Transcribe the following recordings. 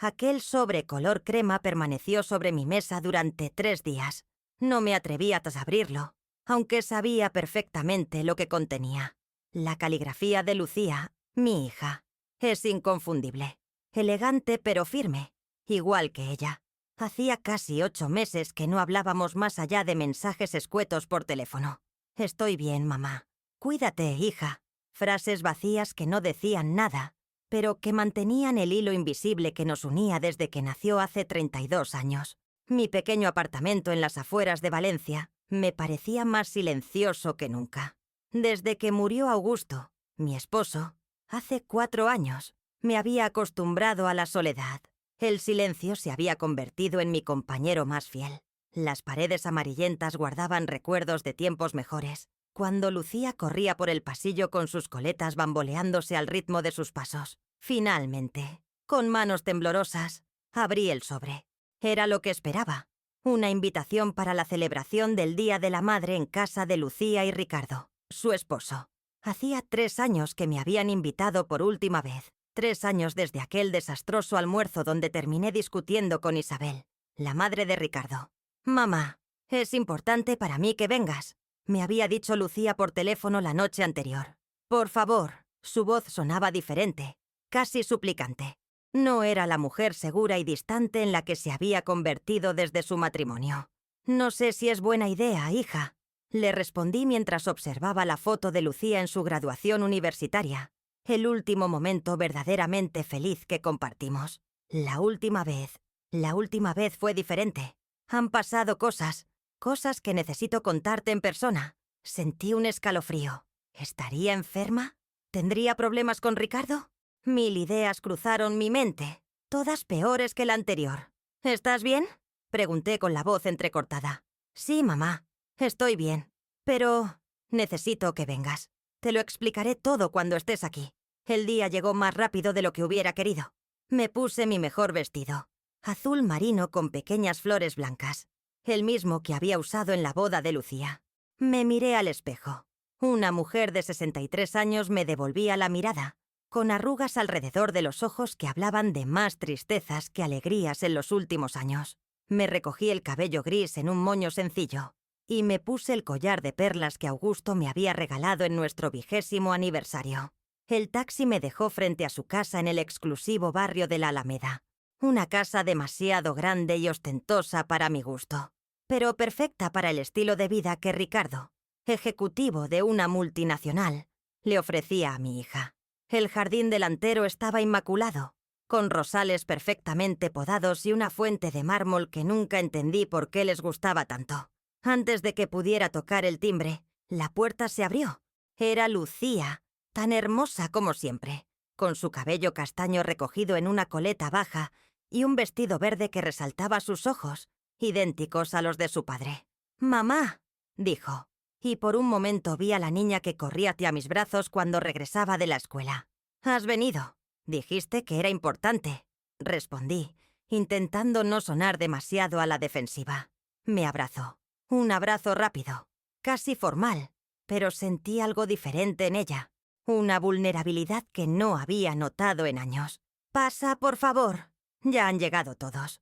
Aquel sobre color crema permaneció sobre mi mesa durante 3 días. No me atreví a abrirlo, aunque sabía perfectamente lo que contenía. La caligrafía de Lucía, mi hija, es inconfundible. Elegante pero firme, igual que ella. Hacía casi 8 meses que no hablábamos más allá de mensajes escuetos por teléfono. Estoy bien, mamá. Cuídate, hija. Frases vacías que no decían nada, pero que mantenían el hilo invisible que nos unía desde que nació hace 32 años. Mi pequeño apartamento en las afueras de Valencia me parecía más silencioso que nunca. Desde que murió Augusto, mi esposo, hace 4 años, me había acostumbrado a la soledad. El silencio se había convertido en mi compañero más fiel. Las paredes amarillentas guardaban recuerdos de tiempos mejores, cuando Lucía corría por el pasillo con sus coletas bamboleándose al ritmo de sus pasos. Finalmente, con manos temblorosas, abrí el sobre. Era lo que esperaba. Una invitación para la celebración del Día de la Madre en casa de Lucía y Ricardo, su esposo. Hacía 3 años que me habían invitado por última vez. 3 años desde aquel desastroso almuerzo donde terminé discutiendo con Isabel, la madre de Ricardo. «Mamá, es importante para mí que vengas», me había dicho Lucía por teléfono la noche anterior. «Por favor». Su voz sonaba diferente, casi suplicante. No era la mujer segura y distante en la que se había convertido desde su matrimonio. «No sé si es buena idea, hija», le respondí mientras observaba la foto de Lucía en su graduación universitaria. El último momento verdaderamente feliz que compartimos. La última vez fue diferente. Han pasado cosas que necesito contarte en persona. Sentí un escalofrío. ¿Estaría enferma? ¿Tendría problemas con Ricardo? 1000 ideas cruzaron mi mente, todas peores que la anterior. ¿Estás bien?, pregunté con la voz entrecortada. Sí, mamá, estoy bien, pero necesito que vengas. Te lo explicaré todo cuando estés aquí. El día llegó más rápido de lo que hubiera querido. Me puse mi mejor vestido, azul marino con pequeñas flores blancas, el mismo que había usado en la boda de Lucía. Me miré al espejo. Una mujer de 63 años me devolvía la mirada, con arrugas alrededor de los ojos que hablaban de más tristezas que alegrías en los últimos años. Me recogí el cabello gris en un moño sencillo y me puse el collar de perlas que Augusto me había regalado en nuestro 20º aniversario. El taxi me dejó frente a su casa en el exclusivo barrio de la Alameda. Una casa demasiado grande y ostentosa para mi gusto, pero perfecta para el estilo de vida que Ricardo, ejecutivo de una multinacional, le ofrecía a mi hija. El jardín delantero estaba inmaculado, con rosales perfectamente podados y una fuente de mármol que nunca entendí por qué les gustaba tanto. Antes de que pudiera tocar el timbre, la puerta se abrió. Era Lucía, tan hermosa como siempre, con su cabello castaño recogido en una coleta baja y un vestido verde que resaltaba sus ojos, idénticos a los de su padre. «Mamá», dijo, y por un momento vi a la niña que corría hacia mis brazos cuando regresaba de la escuela. «Has venido. Dijiste que era importante», respondí, intentando no sonar demasiado a la defensiva. Me abrazó. Un abrazo rápido, casi formal, pero sentí algo diferente en ella. Una vulnerabilidad que no había notado en años. «Pasa, por favor. Ya han llegado todos».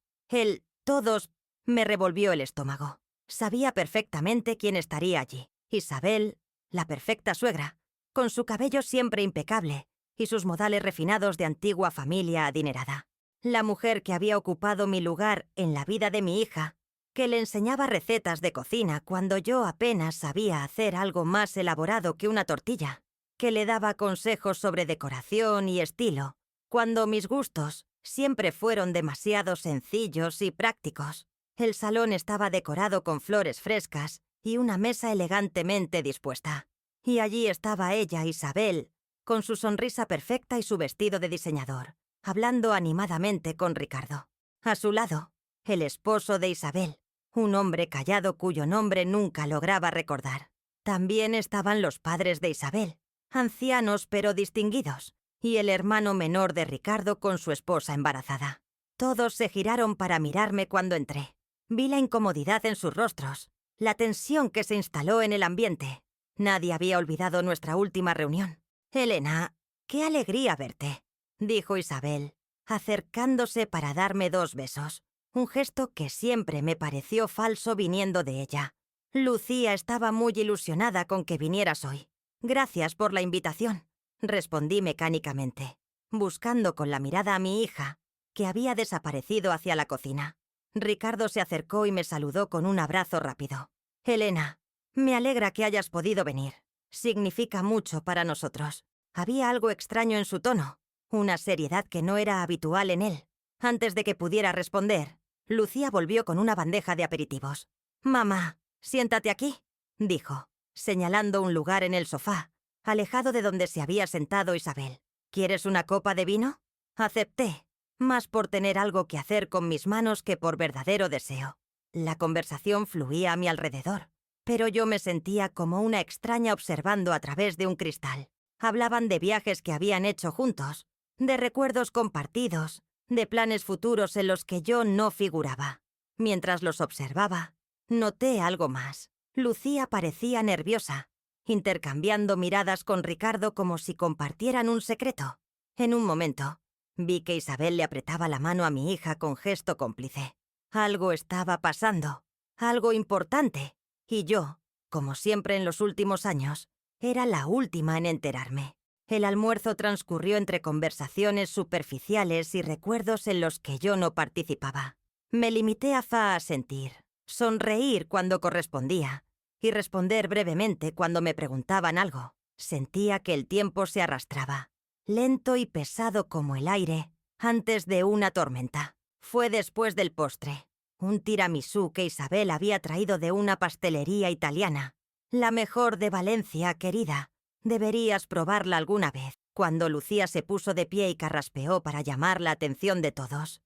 Todos me revolvió el estómago. Sabía perfectamente quién estaría allí. Isabel, la perfecta suegra, con su cabello siempre impecable y sus modales refinados de antigua familia adinerada. La mujer que había ocupado mi lugar en la vida de mi hija, que le enseñaba recetas de cocina cuando yo apenas sabía hacer algo más elaborado que una tortilla, que le daba consejos sobre decoración y estilo, cuando mis gustos siempre fueron demasiado sencillos y prácticos. El salón estaba decorado con flores frescas y una mesa elegantemente dispuesta. Y allí estaba ella, Isabel, con su sonrisa perfecta y su vestido de diseñador, hablando animadamente con Ricardo. A su lado, el esposo de Isabel, un hombre callado cuyo nombre nunca lograba recordar. También estaban los padres de Isabel, ancianos pero distinguidos, y el hermano menor de Ricardo con su esposa embarazada. Todos se giraron para mirarme cuando entré. Vi la incomodidad en sus rostros, la tensión que se instaló en el ambiente. Nadie había olvidado nuestra última reunión. «Elena, qué alegría verte», dijo Isabel, acercándose para darme 2 besos, un gesto que siempre me pareció falso viniendo de ella. Lucía estaba muy ilusionada con que vinieras hoy. Gracias por la invitación, respondí mecánicamente, buscando con la mirada a mi hija, que había desaparecido hacia la cocina. Ricardo se acercó y me saludó con un abrazo rápido. Elena, me alegra que hayas podido venir. Significa mucho para nosotros. Había algo extraño en su tono, una seriedad que no era habitual en él. Antes de que pudiera responder, Lucía volvió con una bandeja de aperitivos. «Mamá, siéntate aquí», dijo, señalando un lugar en el sofá, alejado de donde se había sentado Isabel. «¿Quieres una copa de vino?» Acepté, más por tener algo que hacer con mis manos que por verdadero deseo. La conversación fluía a mi alrededor, pero yo me sentía como una extraña observando a través de un cristal. Hablaban de viajes que habían hecho juntos, de recuerdos compartidos, de planes futuros en los que yo no figuraba. Mientras los observaba, noté algo más. Lucía parecía nerviosa, intercambiando miradas con Ricardo como si compartieran un secreto. En un momento, vi que Isabel le apretaba la mano a mi hija con gesto cómplice. Algo estaba pasando, algo importante, y yo, como siempre en los últimos años, era la última en enterarme. El almuerzo transcurrió entre conversaciones superficiales y recuerdos en los que yo no participaba. Me limité a asentir, sonreír cuando correspondía y responder brevemente cuando me preguntaban algo. Sentía que el tiempo se arrastraba, lento y pesado como el aire, antes de una tormenta. Fue después del postre, un tiramisú que Isabel había traído de una pastelería italiana. La mejor de Valencia, querida. Deberías probarla alguna vez. Cuando Lucía se puso de pie y carraspeó para llamar la atención de todos.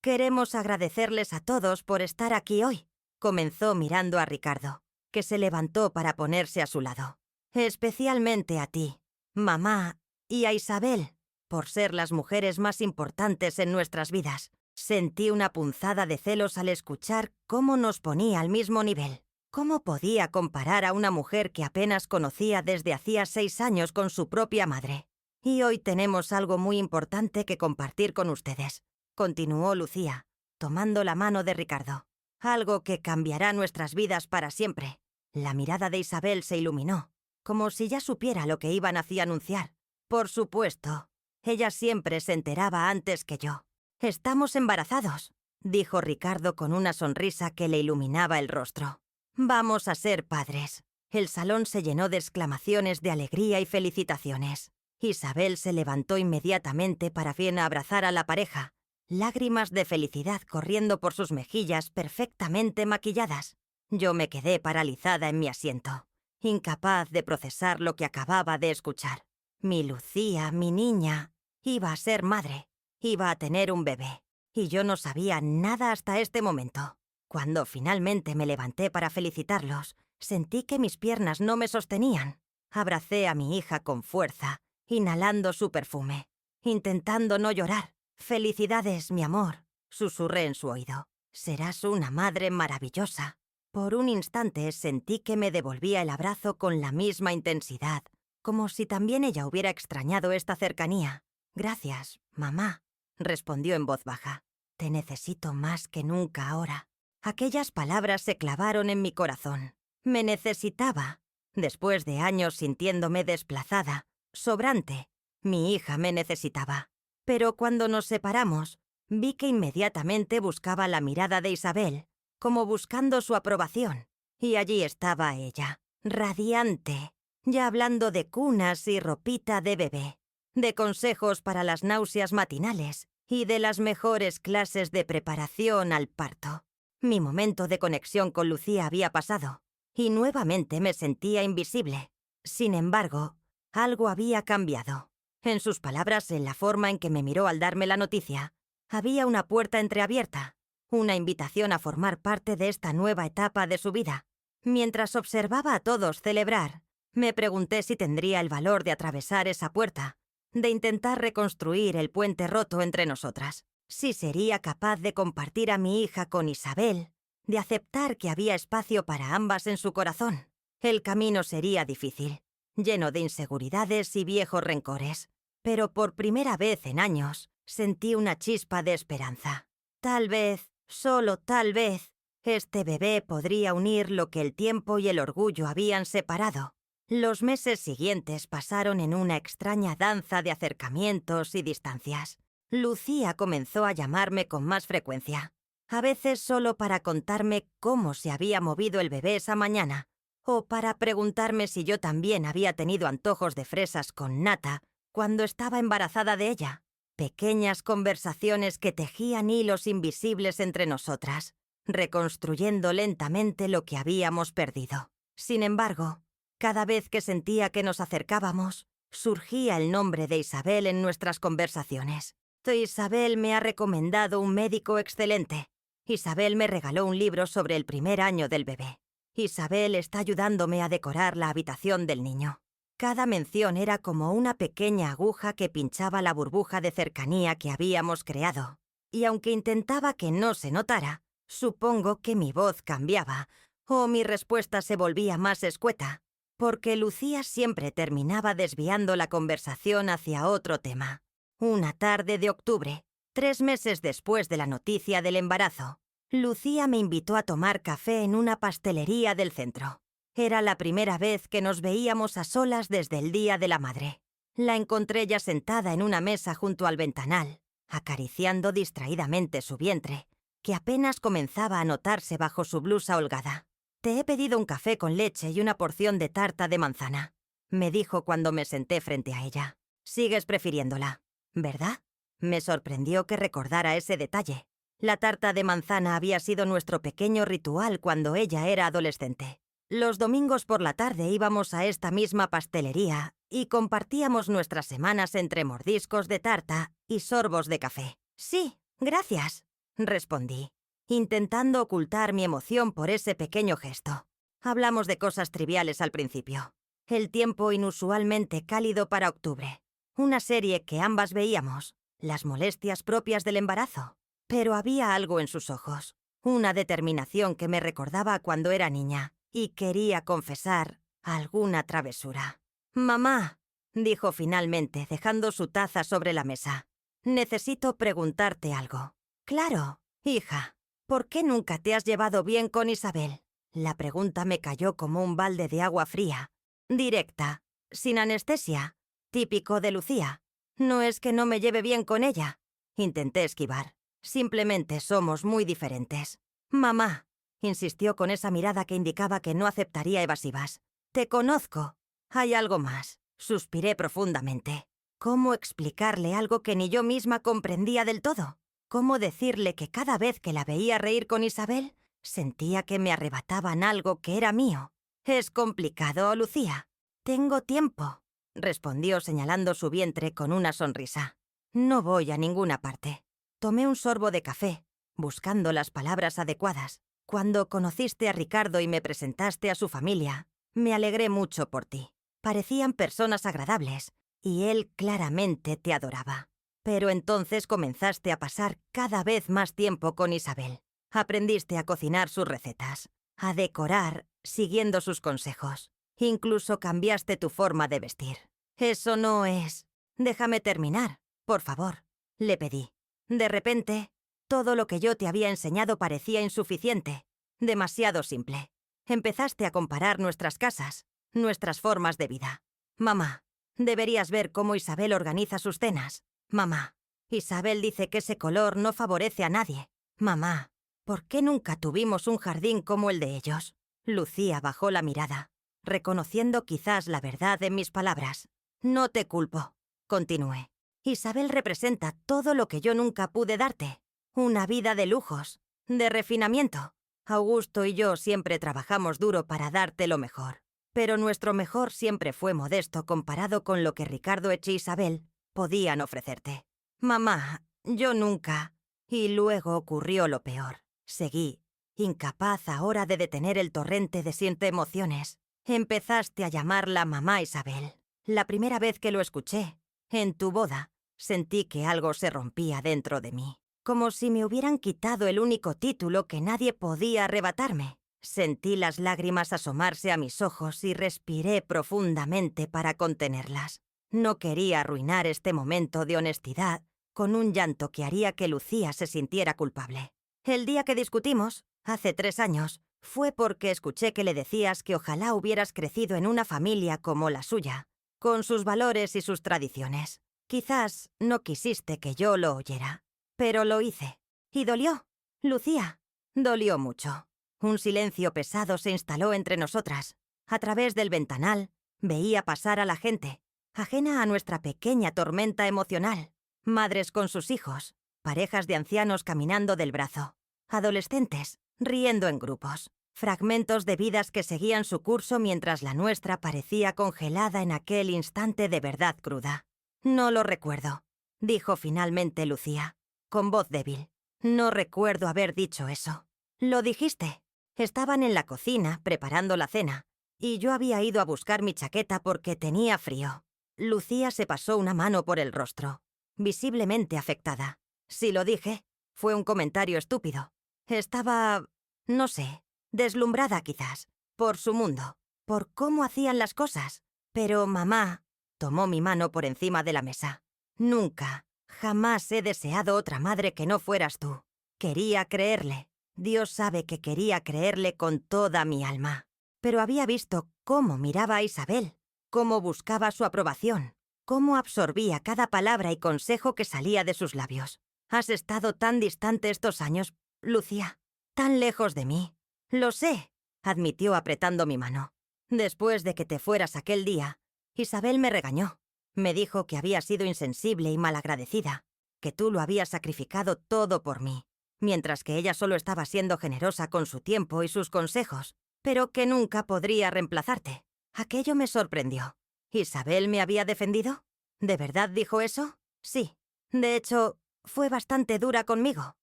Queremos agradecerles a todos por estar aquí hoy, comenzó mirando a Ricardo, que se levantó para ponerse a su lado. Especialmente a ti, mamá, y a Isabel, por ser las mujeres más importantes en nuestras vidas. Sentí una punzada de celos al escuchar cómo nos ponía al mismo nivel. ¿Cómo podía comparar a una mujer que apenas conocía desde hacía 6 años con su propia madre? Y hoy tenemos algo muy importante que compartir con ustedes, continuó Lucía, tomando la mano de Ricardo. Algo que cambiará nuestras vidas para siempre. La mirada de Isabel se iluminó, como si ya supiera lo que iban hacia anunciar. Por supuesto, ella siempre se enteraba antes que yo. «Estamos embarazados», dijo Ricardo con una sonrisa que le iluminaba el rostro. «Vamos a ser padres». El salón se llenó de exclamaciones de alegría y felicitaciones. Isabel se levantó inmediatamente para abrazar a la pareja, lágrimas de felicidad corriendo por sus mejillas perfectamente maquilladas. Yo me quedé paralizada en mi asiento, incapaz de procesar lo que acababa de escuchar. Mi Lucía, mi niña, iba a ser madre, iba a tener un bebé, y yo no sabía nada hasta este momento. Cuando finalmente me levanté para felicitarlos, sentí que mis piernas no me sostenían. Abracé a mi hija con fuerza, inhalando su perfume, intentando no llorar. «Felicidades, mi amor», susurré en su oído. «Serás una madre maravillosa». Por un instante sentí que me devolvía el abrazo con la misma intensidad, como si también ella hubiera extrañado esta cercanía. «Gracias, mamá», respondió en voz baja. «Te necesito más que nunca ahora». Aquellas palabras se clavaron en mi corazón. Me necesitaba. Después de años sintiéndome desplazada, sobrante, mi hija me necesitaba. Pero cuando nos separamos, vi que inmediatamente buscaba la mirada de Isabel, como buscando su aprobación. Y allí estaba ella, radiante, ya hablando de cunas y ropita de bebé, de consejos para las náuseas matinales y de las mejores clases de preparación al parto. Mi momento de conexión con Lucía había pasado, y nuevamente me sentía invisible. Sin embargo, algo había cambiado. En sus palabras, en la forma en que me miró al darme la noticia, había una puerta entreabierta, una invitación a formar parte de esta nueva etapa de su vida. Mientras observaba a todos celebrar, me pregunté si tendría el valor de atravesar esa puerta, de intentar reconstruir el puente roto entre nosotras. Si sería capaz de compartir a mi hija con Isabel, de aceptar que había espacio para ambas en su corazón. El camino sería difícil, lleno de inseguridades y viejos rencores, pero por primera vez en años sentí una chispa de esperanza. Tal vez, solo tal vez, este bebé podría unir lo que el tiempo y el orgullo habían separado. Los meses siguientes pasaron en una extraña danza de acercamientos y distancias. Lucía comenzó a llamarme con más frecuencia, a veces solo para contarme cómo se había movido el bebé esa mañana, o para preguntarme si yo también había tenido antojos de fresas con nata cuando estaba embarazada de ella. Pequeñas conversaciones que tejían hilos invisibles entre nosotras, reconstruyendo lentamente lo que habíamos perdido. Sin embargo, cada vez que sentía que nos acercábamos, surgía el nombre de Isabel en nuestras conversaciones. Isabel me ha recomendado un médico excelente. Isabel me regaló un libro sobre el primer año del bebé. Isabel está ayudándome a decorar la habitación del niño. Cada mención era como una pequeña aguja que pinchaba la burbuja de cercanía que habíamos creado. Y aunque intentaba que no se notara, supongo que mi voz cambiaba, o mi respuesta se volvía más escueta, porque Lucía siempre terminaba desviando la conversación hacia otro tema. Una tarde de octubre, 3 meses después de la noticia del embarazo, Lucía me invitó a tomar café en una pastelería del centro. Era la primera vez que nos veíamos a solas desde el Día de la Madre. La encontré ya sentada en una mesa junto al ventanal, acariciando distraídamente su vientre, que apenas comenzaba a notarse bajo su blusa holgada. «Te he pedido un café con leche y una porción de tarta de manzana», me dijo cuando me senté frente a ella. «Sigues prefiriéndola, ¿verdad?». Me sorprendió que recordara ese detalle. La tarta de manzana había sido nuestro pequeño ritual cuando ella era adolescente. Los domingos por la tarde íbamos a esta misma pastelería y compartíamos nuestras semanas entre mordiscos de tarta y sorbos de café. «Sí, gracias», respondí, intentando ocultar mi emoción por ese pequeño gesto. Hablamos de cosas triviales al principio. El tiempo inusualmente cálido para octubre. Una serie que ambas veíamos. Las molestias propias del embarazo. Pero había algo en sus ojos. Una determinación que me recordaba a cuando era niña. Y quería confesar alguna travesura. «Mamá», dijo finalmente, dejando su taza sobre la mesa. «Necesito preguntarte algo». «Claro, hija. ¿Por qué nunca te has llevado bien con Isabel?». La pregunta me cayó como un balde de agua fría. Directa, sin anestesia, típico de Lucía. «No es que no me lleve bien con ella». Intenté esquivar. «Simplemente somos muy diferentes». «Mamá», insistió con esa mirada que indicaba que no aceptaría evasivas. «Te conozco. Hay algo más». Suspiré profundamente. ¿Cómo explicarle algo que ni yo misma comprendía del todo? ¿Cómo decirle que cada vez que la veía reír con Isabel, sentía que me arrebataban algo que era mío? «Es complicado, Lucía». «Tengo tiempo», respondió señalando su vientre con una sonrisa. «No voy a ninguna parte». Tomé un sorbo de café, buscando las palabras adecuadas. «Cuando conociste a Ricardo y me presentaste a su familia, me alegré mucho por ti. Parecían personas agradables, y él claramente te adoraba. Pero entonces comenzaste a pasar cada vez más tiempo con Isabel. Aprendiste a cocinar sus recetas, a decorar siguiendo sus consejos. Incluso cambiaste tu forma de vestir. Eso no es... Déjame terminar, por favor», le pedí. De repente, todo lo que yo te había enseñado parecía insuficiente, demasiado simple. Empezaste a comparar nuestras casas, nuestras formas de vida. «Mamá, deberías ver cómo Isabel organiza sus cenas. Mamá, Isabel dice que ese color no favorece a nadie. Mamá, ¿por qué nunca tuvimos un jardín como el de ellos?». Lucía bajó la mirada, reconociendo quizás la verdad en mis palabras. «No te culpo», continué. «Isabel representa todo lo que yo nunca pude darte. Una vida de lujos, de refinamiento. Augusto y yo siempre trabajamos duro para darte lo mejor. Pero nuestro mejor siempre fue modesto comparado con lo que Ricardo y Isabel podían ofrecerte. Mamá, yo nunca...». Y luego ocurrió lo peor. Seguí, incapaz ahora de detener el torrente de siete emociones. Empezaste a llamarla mamá Isabel. La primera vez que lo escuché, en tu boda, sentí que algo se rompía dentro de mí. Como si me hubieran quitado el único título que nadie podía arrebatarme. Sentí las lágrimas asomarse a mis ojos y respiré profundamente para contenerlas. No quería arruinar este momento de honestidad con un llanto que haría que Lucía se sintiera culpable. El día que discutimos, hace 3 años, fue porque escuché que le decías que ojalá hubieras crecido en una familia como la suya, con sus valores y sus tradiciones. Quizás no quisiste que yo lo oyera, pero lo hice. Y dolió. Lucía, dolió mucho. Un silencio pesado se instaló entre nosotras. A través del ventanal, veía pasar a la gente, ajena a nuestra pequeña tormenta emocional. Madres con sus hijos, parejas de ancianos caminando del brazo, adolescentes riendo en grupos, fragmentos de vidas que seguían su curso mientras la nuestra parecía congelada en aquel instante de verdad cruda. «No lo recuerdo», dijo finalmente Lucía, con voz débil. «No recuerdo haber dicho eso». «Lo dijiste». Estaban en la cocina preparando la cena, y yo había ido a buscar mi chaqueta porque tenía frío. Lucía se pasó una mano por el rostro, visiblemente afectada. «Si lo dije, fue un comentario estúpido. Estaba, no sé, deslumbrada quizás, por su mundo, por cómo hacían las cosas. Pero mamá tomó mi mano por encima de la mesa. Nunca, jamás he deseado otra madre que no fueras tú. Quería creerle. Dios sabe que quería creerle con toda mi alma. Pero había visto cómo miraba a Isabel, cómo buscaba su aprobación, cómo absorbía cada palabra y consejo que salía de sus labios. Has estado tan distante estos años, Lucía, tan lejos de mí. Lo sé, admitió apretando mi mano. Después de que te fueras aquel día, Isabel me regañó. Me dijo que había sido insensible y malagradecida, que tú lo habías sacrificado todo por mí, mientras que ella solo estaba siendo generosa con su tiempo y sus consejos, pero que nunca podría reemplazarte. Aquello me sorprendió. ¿Isabel me había defendido? ¿De verdad dijo eso? Sí. De hecho, fue bastante dura conmigo.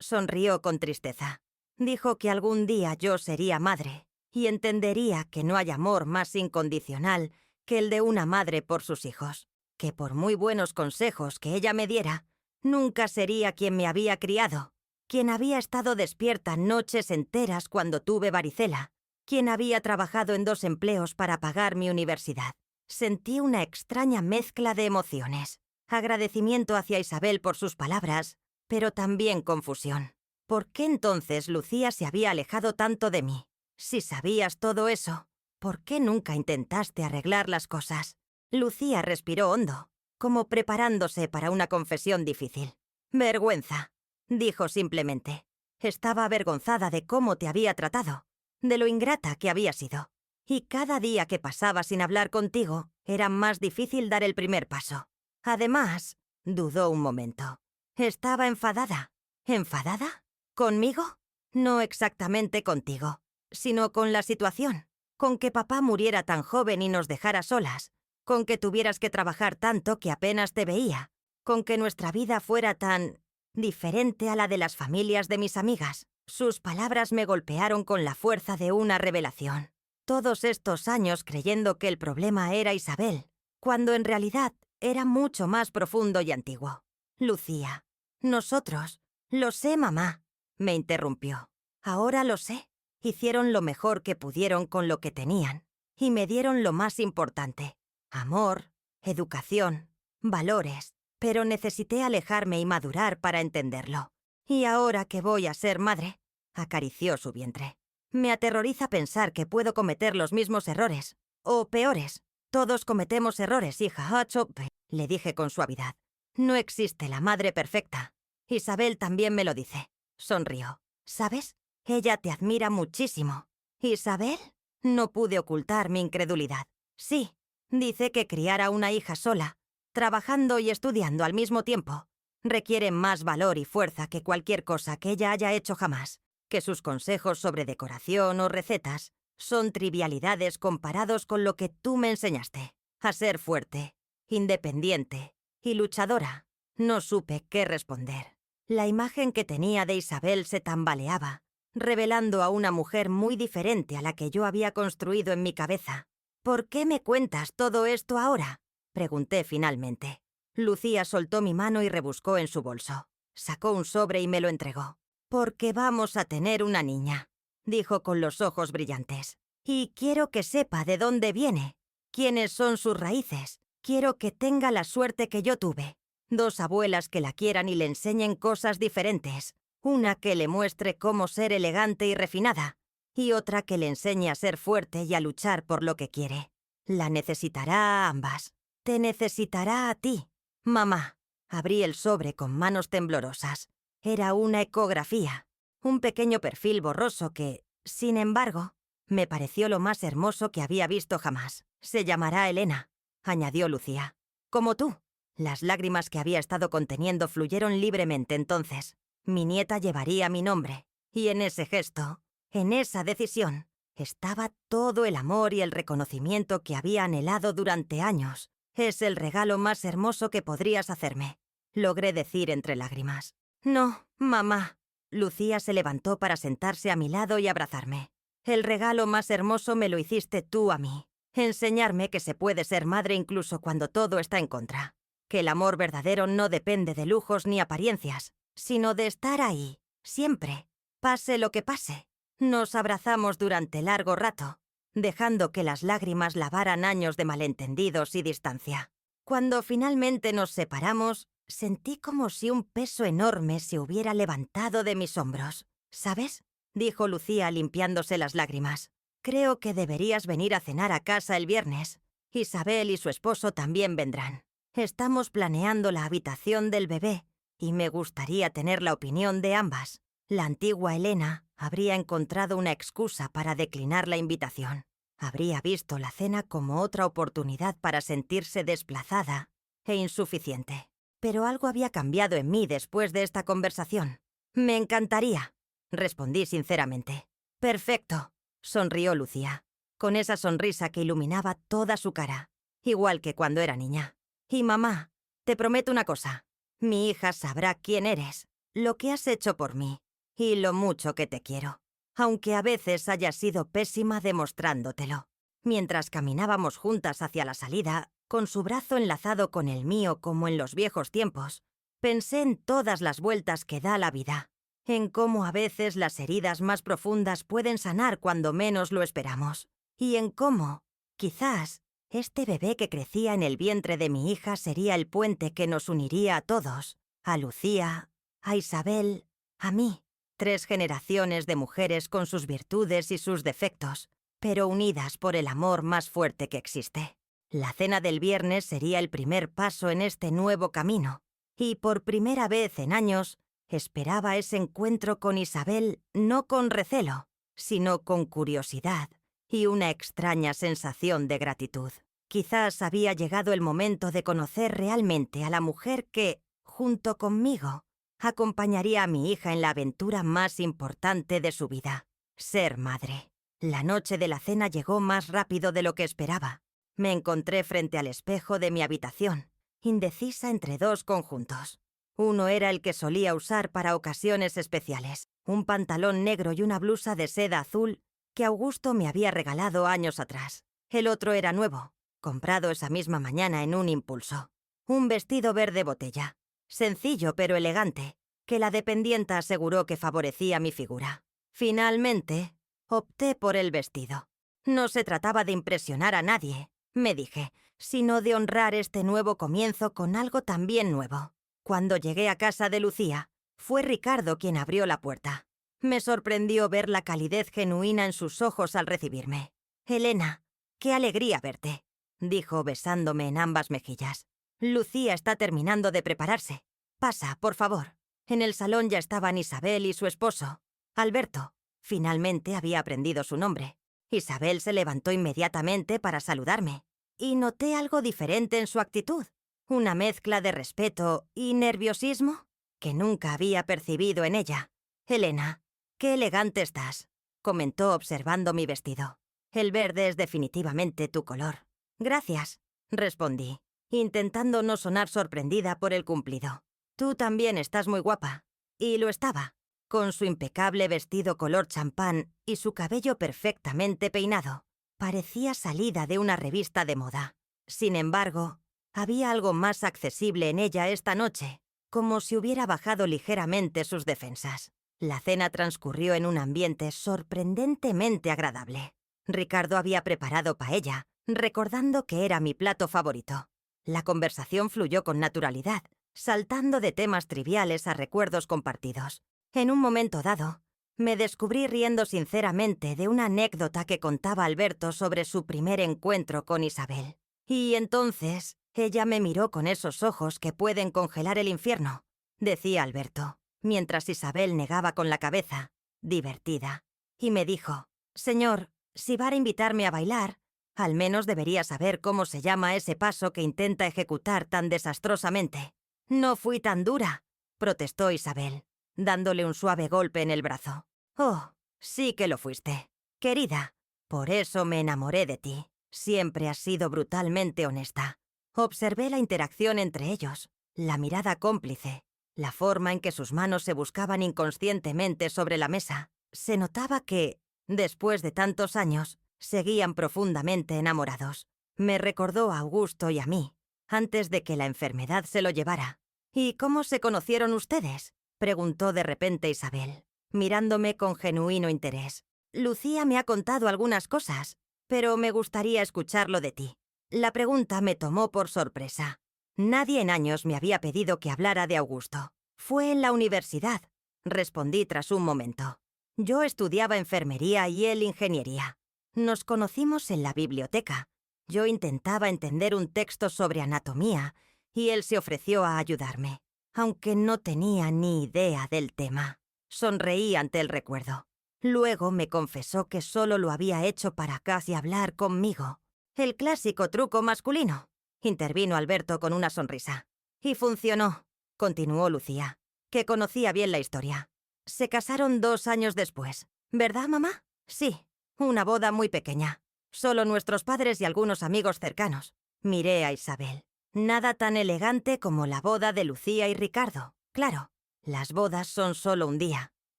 Sonrió con tristeza. Dijo que algún día yo sería madre y entendería que no hay amor más incondicional que el de una madre por sus hijos, que por muy buenos consejos que ella me diera, nunca sería quien me había criado, quien había estado despierta noches enteras cuando tuve varicela, quien había trabajado en 2 empleos para pagar mi universidad. Sentí una extraña mezcla de emociones, agradecimiento hacia Isabel por sus palabras, pero también confusión. ¿Por qué entonces Lucía se había alejado tanto de mí? Si sabías todo eso, ¿por qué nunca intentaste arreglar las cosas? Lucía respiró hondo, como preparándose para una confesión difícil. «Vergüenza», dijo simplemente. Estaba avergonzada de cómo te había tratado, de lo ingrata que había sido. Y cada día que pasaba sin hablar contigo, era más difícil dar el primer paso. Además, dudó un momento. Estaba enfadada. ¿Enfadada? ¿Conmigo? No exactamente contigo, sino con la situación. Con que papá muriera tan joven y nos dejara solas. Con que tuvieras que trabajar tanto que apenas te veía. Con que nuestra vida fuera tan diferente a la de las familias de mis amigas. Sus palabras me golpearon con la fuerza de una revelación. Todos estos años creyendo que el problema era Isabel, cuando en realidad era mucho más profundo y antiguo. Lucía, nosotros, lo sé, mamá, me interrumpió. Ahora lo sé. Hicieron lo mejor que pudieron con lo que tenían y me dieron lo más importante: amor, educación, valores, pero necesité alejarme y madurar para entenderlo. Y ahora que voy a ser madre, acarició su vientre. Me aterroriza pensar que puedo cometer los mismos errores, o peores. Todos cometemos errores, hija Hachope, le dije con suavidad. No existe la madre perfecta. Isabel también me lo dice. Sonrió. ¿Sabes? Ella te admira muchísimo. ¿Isabel? No pude ocultar mi incredulidad. Sí, dice que criar a una hija sola, trabajando y estudiando al mismo tiempo, requiere más valor y fuerza que cualquier cosa que ella haya hecho jamás, que sus consejos sobre decoración o recetas son trivialidades comparados con lo que tú me enseñaste, a ser fuerte, independiente y luchadora. No supe qué responder. La imagen que tenía de Isabel se tambaleaba, revelando a una mujer muy diferente a la que yo había construido en mi cabeza. ¿Por qué me cuentas todo esto ahora?, pregunté finalmente. Lucía soltó mi mano y rebuscó en su bolso. Sacó un sobre y me lo entregó. «Porque vamos a tener una niña», dijo con los ojos brillantes. «Y quiero que sepa de dónde viene, quiénes son sus raíces. Quiero que tenga la suerte que yo tuve, 2 abuelas que la quieran y le enseñen cosas diferentes. Una que le muestre cómo ser elegante y refinada, y otra que le enseñe a ser fuerte y a luchar por lo que quiere. La necesitará a ambas. Te necesitará a ti. Mamá. Abrí el sobre con manos temblorosas. Era una ecografía. Un pequeño perfil borroso que, sin embargo, me pareció lo más hermoso que había visto jamás. Se llamará Elena, añadió Lucía. Como tú. Las lágrimas que había estado conteniendo fluyeron libremente entonces. Mi nieta llevaría mi nombre. Y en ese gesto, en esa decisión, estaba todo el amor y el reconocimiento que había anhelado durante años. Es el regalo más hermoso que podrías hacerme, logré decir entre lágrimas. No, mamá. Lucía se levantó para sentarse a mi lado y abrazarme. El regalo más hermoso me lo hiciste tú a mí. Enseñarme que se puede ser madre incluso cuando todo está en contra. Que el amor verdadero no depende de lujos ni apariencias, sino de estar ahí, siempre, pase lo que pase. Nos abrazamos durante largo rato, dejando que las lágrimas lavaran años de malentendidos y distancia. Cuando finalmente nos separamos, sentí como si un peso enorme se hubiera levantado de mis hombros. ¿Sabes?, dijo Lucía limpiándose las lágrimas. Creo que deberías venir a cenar a casa el viernes. Isabel y su esposo también vendrán. Estamos planeando la habitación del bebé y me gustaría tener la opinión de ambas. La antigua Elena habría encontrado una excusa para declinar la invitación. Habría visto la cena como otra oportunidad para sentirse desplazada e insuficiente. Pero algo había cambiado en mí después de esta conversación. Me encantaría, respondí sinceramente. Perfecto, sonrió Lucía, con esa sonrisa que iluminaba toda su cara, igual que cuando era niña. Y mamá, te prometo una cosa. Mi hija sabrá quién eres, lo que has hecho por mí y lo mucho que te quiero, aunque a veces haya sido pésima demostrándotelo. Mientras caminábamos juntas hacia la salida, con su brazo enlazado con el mío como en los viejos tiempos, pensé en todas las vueltas que da la vida, en cómo a veces las heridas más profundas pueden sanar cuando menos lo esperamos, y en cómo, quizás, este bebé que crecía en el vientre de mi hija sería el puente que nos uniría a todos, a Lucía, a Isabel, a mí. 3 generaciones de mujeres con sus virtudes y sus defectos, pero unidas por el amor más fuerte que existe. La cena del viernes sería el primer paso en este nuevo camino, y por primera vez en años esperaba ese encuentro con Isabel no con recelo, sino con curiosidad y una extraña sensación de gratitud. Quizás había llegado el momento de conocer realmente a la mujer que, junto conmigo, acompañaría a mi hija en la aventura más importante de su vida, ser madre. La noche de la cena llegó más rápido de lo que esperaba. Me encontré frente al espejo de mi habitación, indecisa entre 2 conjuntos. Uno era el que solía usar para ocasiones especiales, un pantalón negro y una blusa de seda azul que Augusto me había regalado años atrás. El otro era nuevo, comprado esa misma mañana en un impulso. Un vestido verde botella, sencillo pero elegante, que la dependienta aseguró que favorecía mi figura. Finalmente, opté por el vestido. No se trataba de impresionar a nadie, me dije, sino de honrar este nuevo comienzo con algo también nuevo. Cuando llegué a casa de Lucía, fue Ricardo quien abrió la puerta. Me sorprendió ver la calidez genuina en sus ojos al recibirme. «Elena, qué alegría verte», dijo besándome en ambas mejillas. «Lucía está terminando de prepararse. Pasa, por favor». En el salón ya estaban Isabel y su esposo, Alberto. Finalmente había aprendido su nombre. Isabel se levantó inmediatamente para saludarme, y noté algo diferente en su actitud, una mezcla de respeto y nerviosismo que nunca había percibido en ella. «Elena, qué elegante estás», comentó observando mi vestido. «El verde es definitivamente tu color». «Gracias», respondí, intentando no sonar sorprendida por el cumplido. «Tú también estás muy guapa». Y lo estaba, con su impecable vestido color champán y su cabello perfectamente peinado. Parecía salida de una revista de moda. Sin embargo, había algo más accesible en ella esta noche, como si hubiera bajado ligeramente sus defensas. La cena transcurrió en un ambiente sorprendentemente agradable. Ricardo había preparado paella, recordando que era mi plato favorito. La conversación fluyó con naturalidad, saltando de temas triviales a recuerdos compartidos. En un momento dado, me descubrí riendo sinceramente de una anécdota que contaba Alberto sobre su primer encuentro con Isabel. Y entonces, ella me miró con esos ojos que pueden congelar el infierno, decía Alberto, mientras Isabel negaba con la cabeza, divertida, y me dijo: «Señor, si va a invitarme a bailar, al menos debería saber cómo se llama ese paso que intenta ejecutar tan desastrosamente». «No fui tan dura», protestó Isabel, dándole un suave golpe en el brazo. «Oh, sí que lo fuiste. Querida, por eso me enamoré de ti. Siempre has sido brutalmente honesta». Observé la interacción entre ellos, la mirada cómplice, la forma en que sus manos se buscaban inconscientemente sobre la mesa. Se notaba que, después de tantos años, seguían profundamente enamorados. Me recordó a Augusto y a mí, antes de que la enfermedad se lo llevara. «¿Y cómo se conocieron ustedes?», preguntó de repente Isabel, mirándome con genuino interés. «Lucía me ha contado algunas cosas, pero me gustaría escucharlo de ti». La pregunta me tomó por sorpresa. Nadie en años me había pedido que hablara de Augusto. «Fue en la universidad», respondí tras un momento. «Yo estudiaba enfermería y él ingeniería. Nos conocimos en la biblioteca. Yo intentaba entender un texto sobre anatomía y él se ofreció a ayudarme, aunque no tenía ni idea del tema». Sonreí ante el recuerdo. Luego me confesó que solo lo había hecho para casi hablar conmigo. «El clásico truco masculino», intervino Alberto con una sonrisa. «Y funcionó», continuó Lucía, que conocía bien la historia. «Se casaron 2 años después, ¿verdad, mamá?» «Sí, una boda muy pequeña. Solo nuestros padres y algunos amigos cercanos». Miré a Isabel. «Nada tan elegante como la boda de Lucía y Ricardo. Claro, las bodas son solo un día»,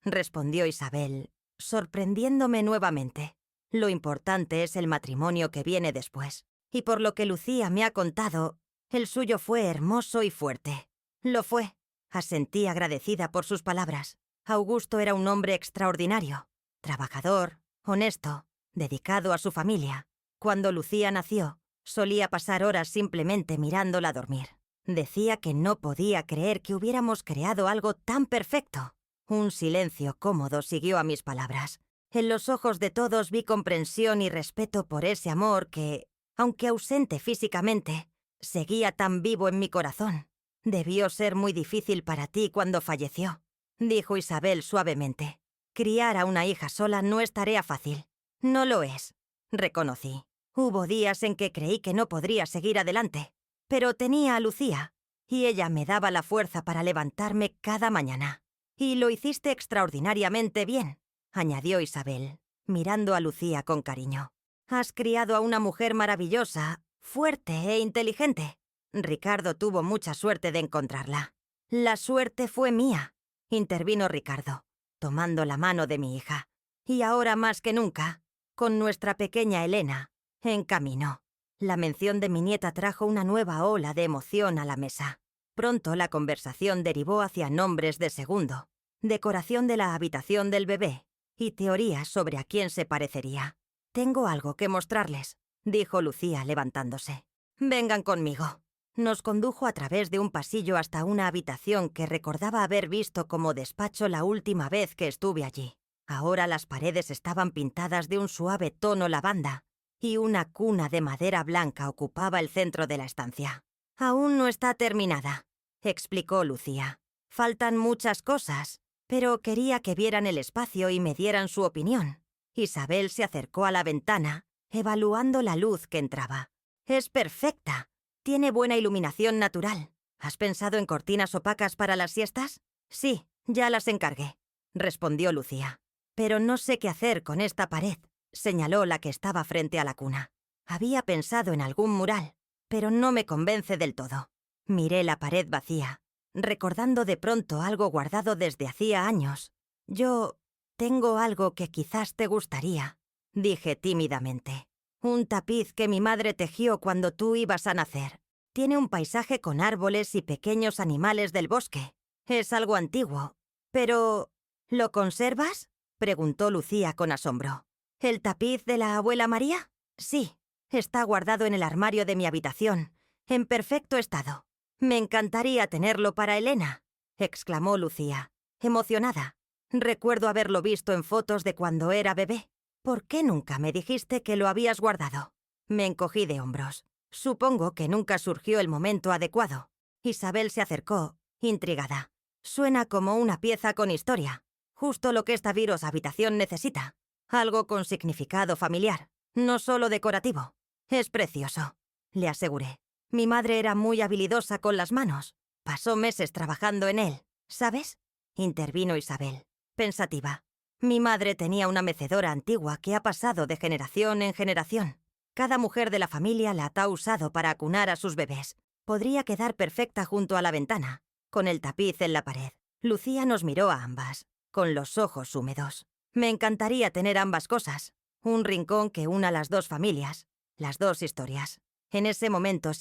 respondió Isabel, sorprendiéndome nuevamente. «Lo importante es el matrimonio que viene después. Y por lo que Lucía me ha contado, el suyo fue hermoso y fuerte». «Lo fue», asentí agradecida por sus palabras. Augusto era un hombre extraordinario, trabajador, honesto, dedicado a su familia. Cuando Lucía nació, solía pasar horas simplemente mirándola dormir. Decía que no podía creer que hubiéramos creado algo tan perfecto. Un silencio cómodo siguió a mis palabras. En los ojos de todos vi comprensión y respeto por ese amor que, aunque ausente físicamente, seguía tan vivo en mi corazón. «Debió ser muy difícil para ti cuando falleció», dijo Isabel suavemente. «Criar a una hija sola no es tarea fácil». «No lo es», reconocí. «Hubo días en que creí que no podría seguir adelante, pero tenía a Lucía, y ella me daba la fuerza para levantarme cada mañana». «Y lo hiciste extraordinariamente bien», añadió Isabel, mirando a Lucía con cariño. «Has criado a una mujer maravillosa, fuerte e inteligente. Ricardo tuvo mucha suerte de encontrarla». «La suerte fue mía», intervino Ricardo, tomando la mano de mi hija. «Y ahora más que nunca, con nuestra pequeña Elena, en camino». La mención de mi nieta trajo una nueva ola de emoción a la mesa. Pronto la conversación derivó hacia nombres de segundo, decoración de la habitación del bebé y teorías sobre a quién se parecería. «Tengo algo que mostrarles», dijo Lucía levantándose. «Vengan conmigo». Nos condujo a través de un pasillo hasta una habitación que recordaba haber visto como despacho la última vez que estuve allí. Ahora las paredes estaban pintadas de un suave tono lavanda y una cuna de madera blanca ocupaba el centro de la estancia. «Aún no está terminada», explicó Lucía. «Faltan muchas cosas, pero quería que vieran el espacio y me dieran su opinión». Isabel se acercó a la ventana, evaluando la luz que entraba. «Es perfecta. Tiene buena iluminación natural. ¿Has pensado en cortinas opacas para las siestas?» «Sí, ya las encargué», respondió Lucía. «Pero no sé qué hacer con esta pared», señaló la que estaba frente a la cuna. «Había pensado en algún mural, pero no me convence del todo». Miré la pared vacía, recordando de pronto algo guardado desde hacía años. «Yo tengo algo que quizás te gustaría», dije tímidamente. «Un tapiz que mi madre tejió cuando tú ibas a nacer. Tiene un paisaje con árboles y pequeños animales del bosque. Es algo antiguo, pero... ¿Lo conservas?», preguntó Lucía con asombro. «¿El tapiz de la abuela María?» «Sí, está guardado en el armario de mi habitación, en perfecto estado». Me encantaría tenerlo para Elena, exclamó Lucía, emocionada. Recuerdo haberlo visto en fotos de cuando era bebé. ¿Por qué nunca me dijiste que lo habías guardado? Me encogí de hombros. Supongo que nunca surgió el momento adecuado. Isabel se acercó, intrigada. Suena como una pieza con historia. Justo lo que esta Viros habitación necesita. Algo con significado familiar, no solo decorativo. Es precioso, le aseguré. Mi madre era muy habilidosa con las manos. Pasó meses trabajando en él, ¿sabes? Intervino Isabel, pensativa. Mi madre tenía una mecedora antigua que ha pasado de generación en generación. Cada mujer de la familia la ha usado para acunar a sus bebés. Podría quedar perfecta junto a la ventana, con el tapiz en la pared. Lucía nos miró a ambas, con los ojos húmedos. Me encantaría tener ambas cosas. Un rincón que una las dos familias, las dos historias. En ese momento,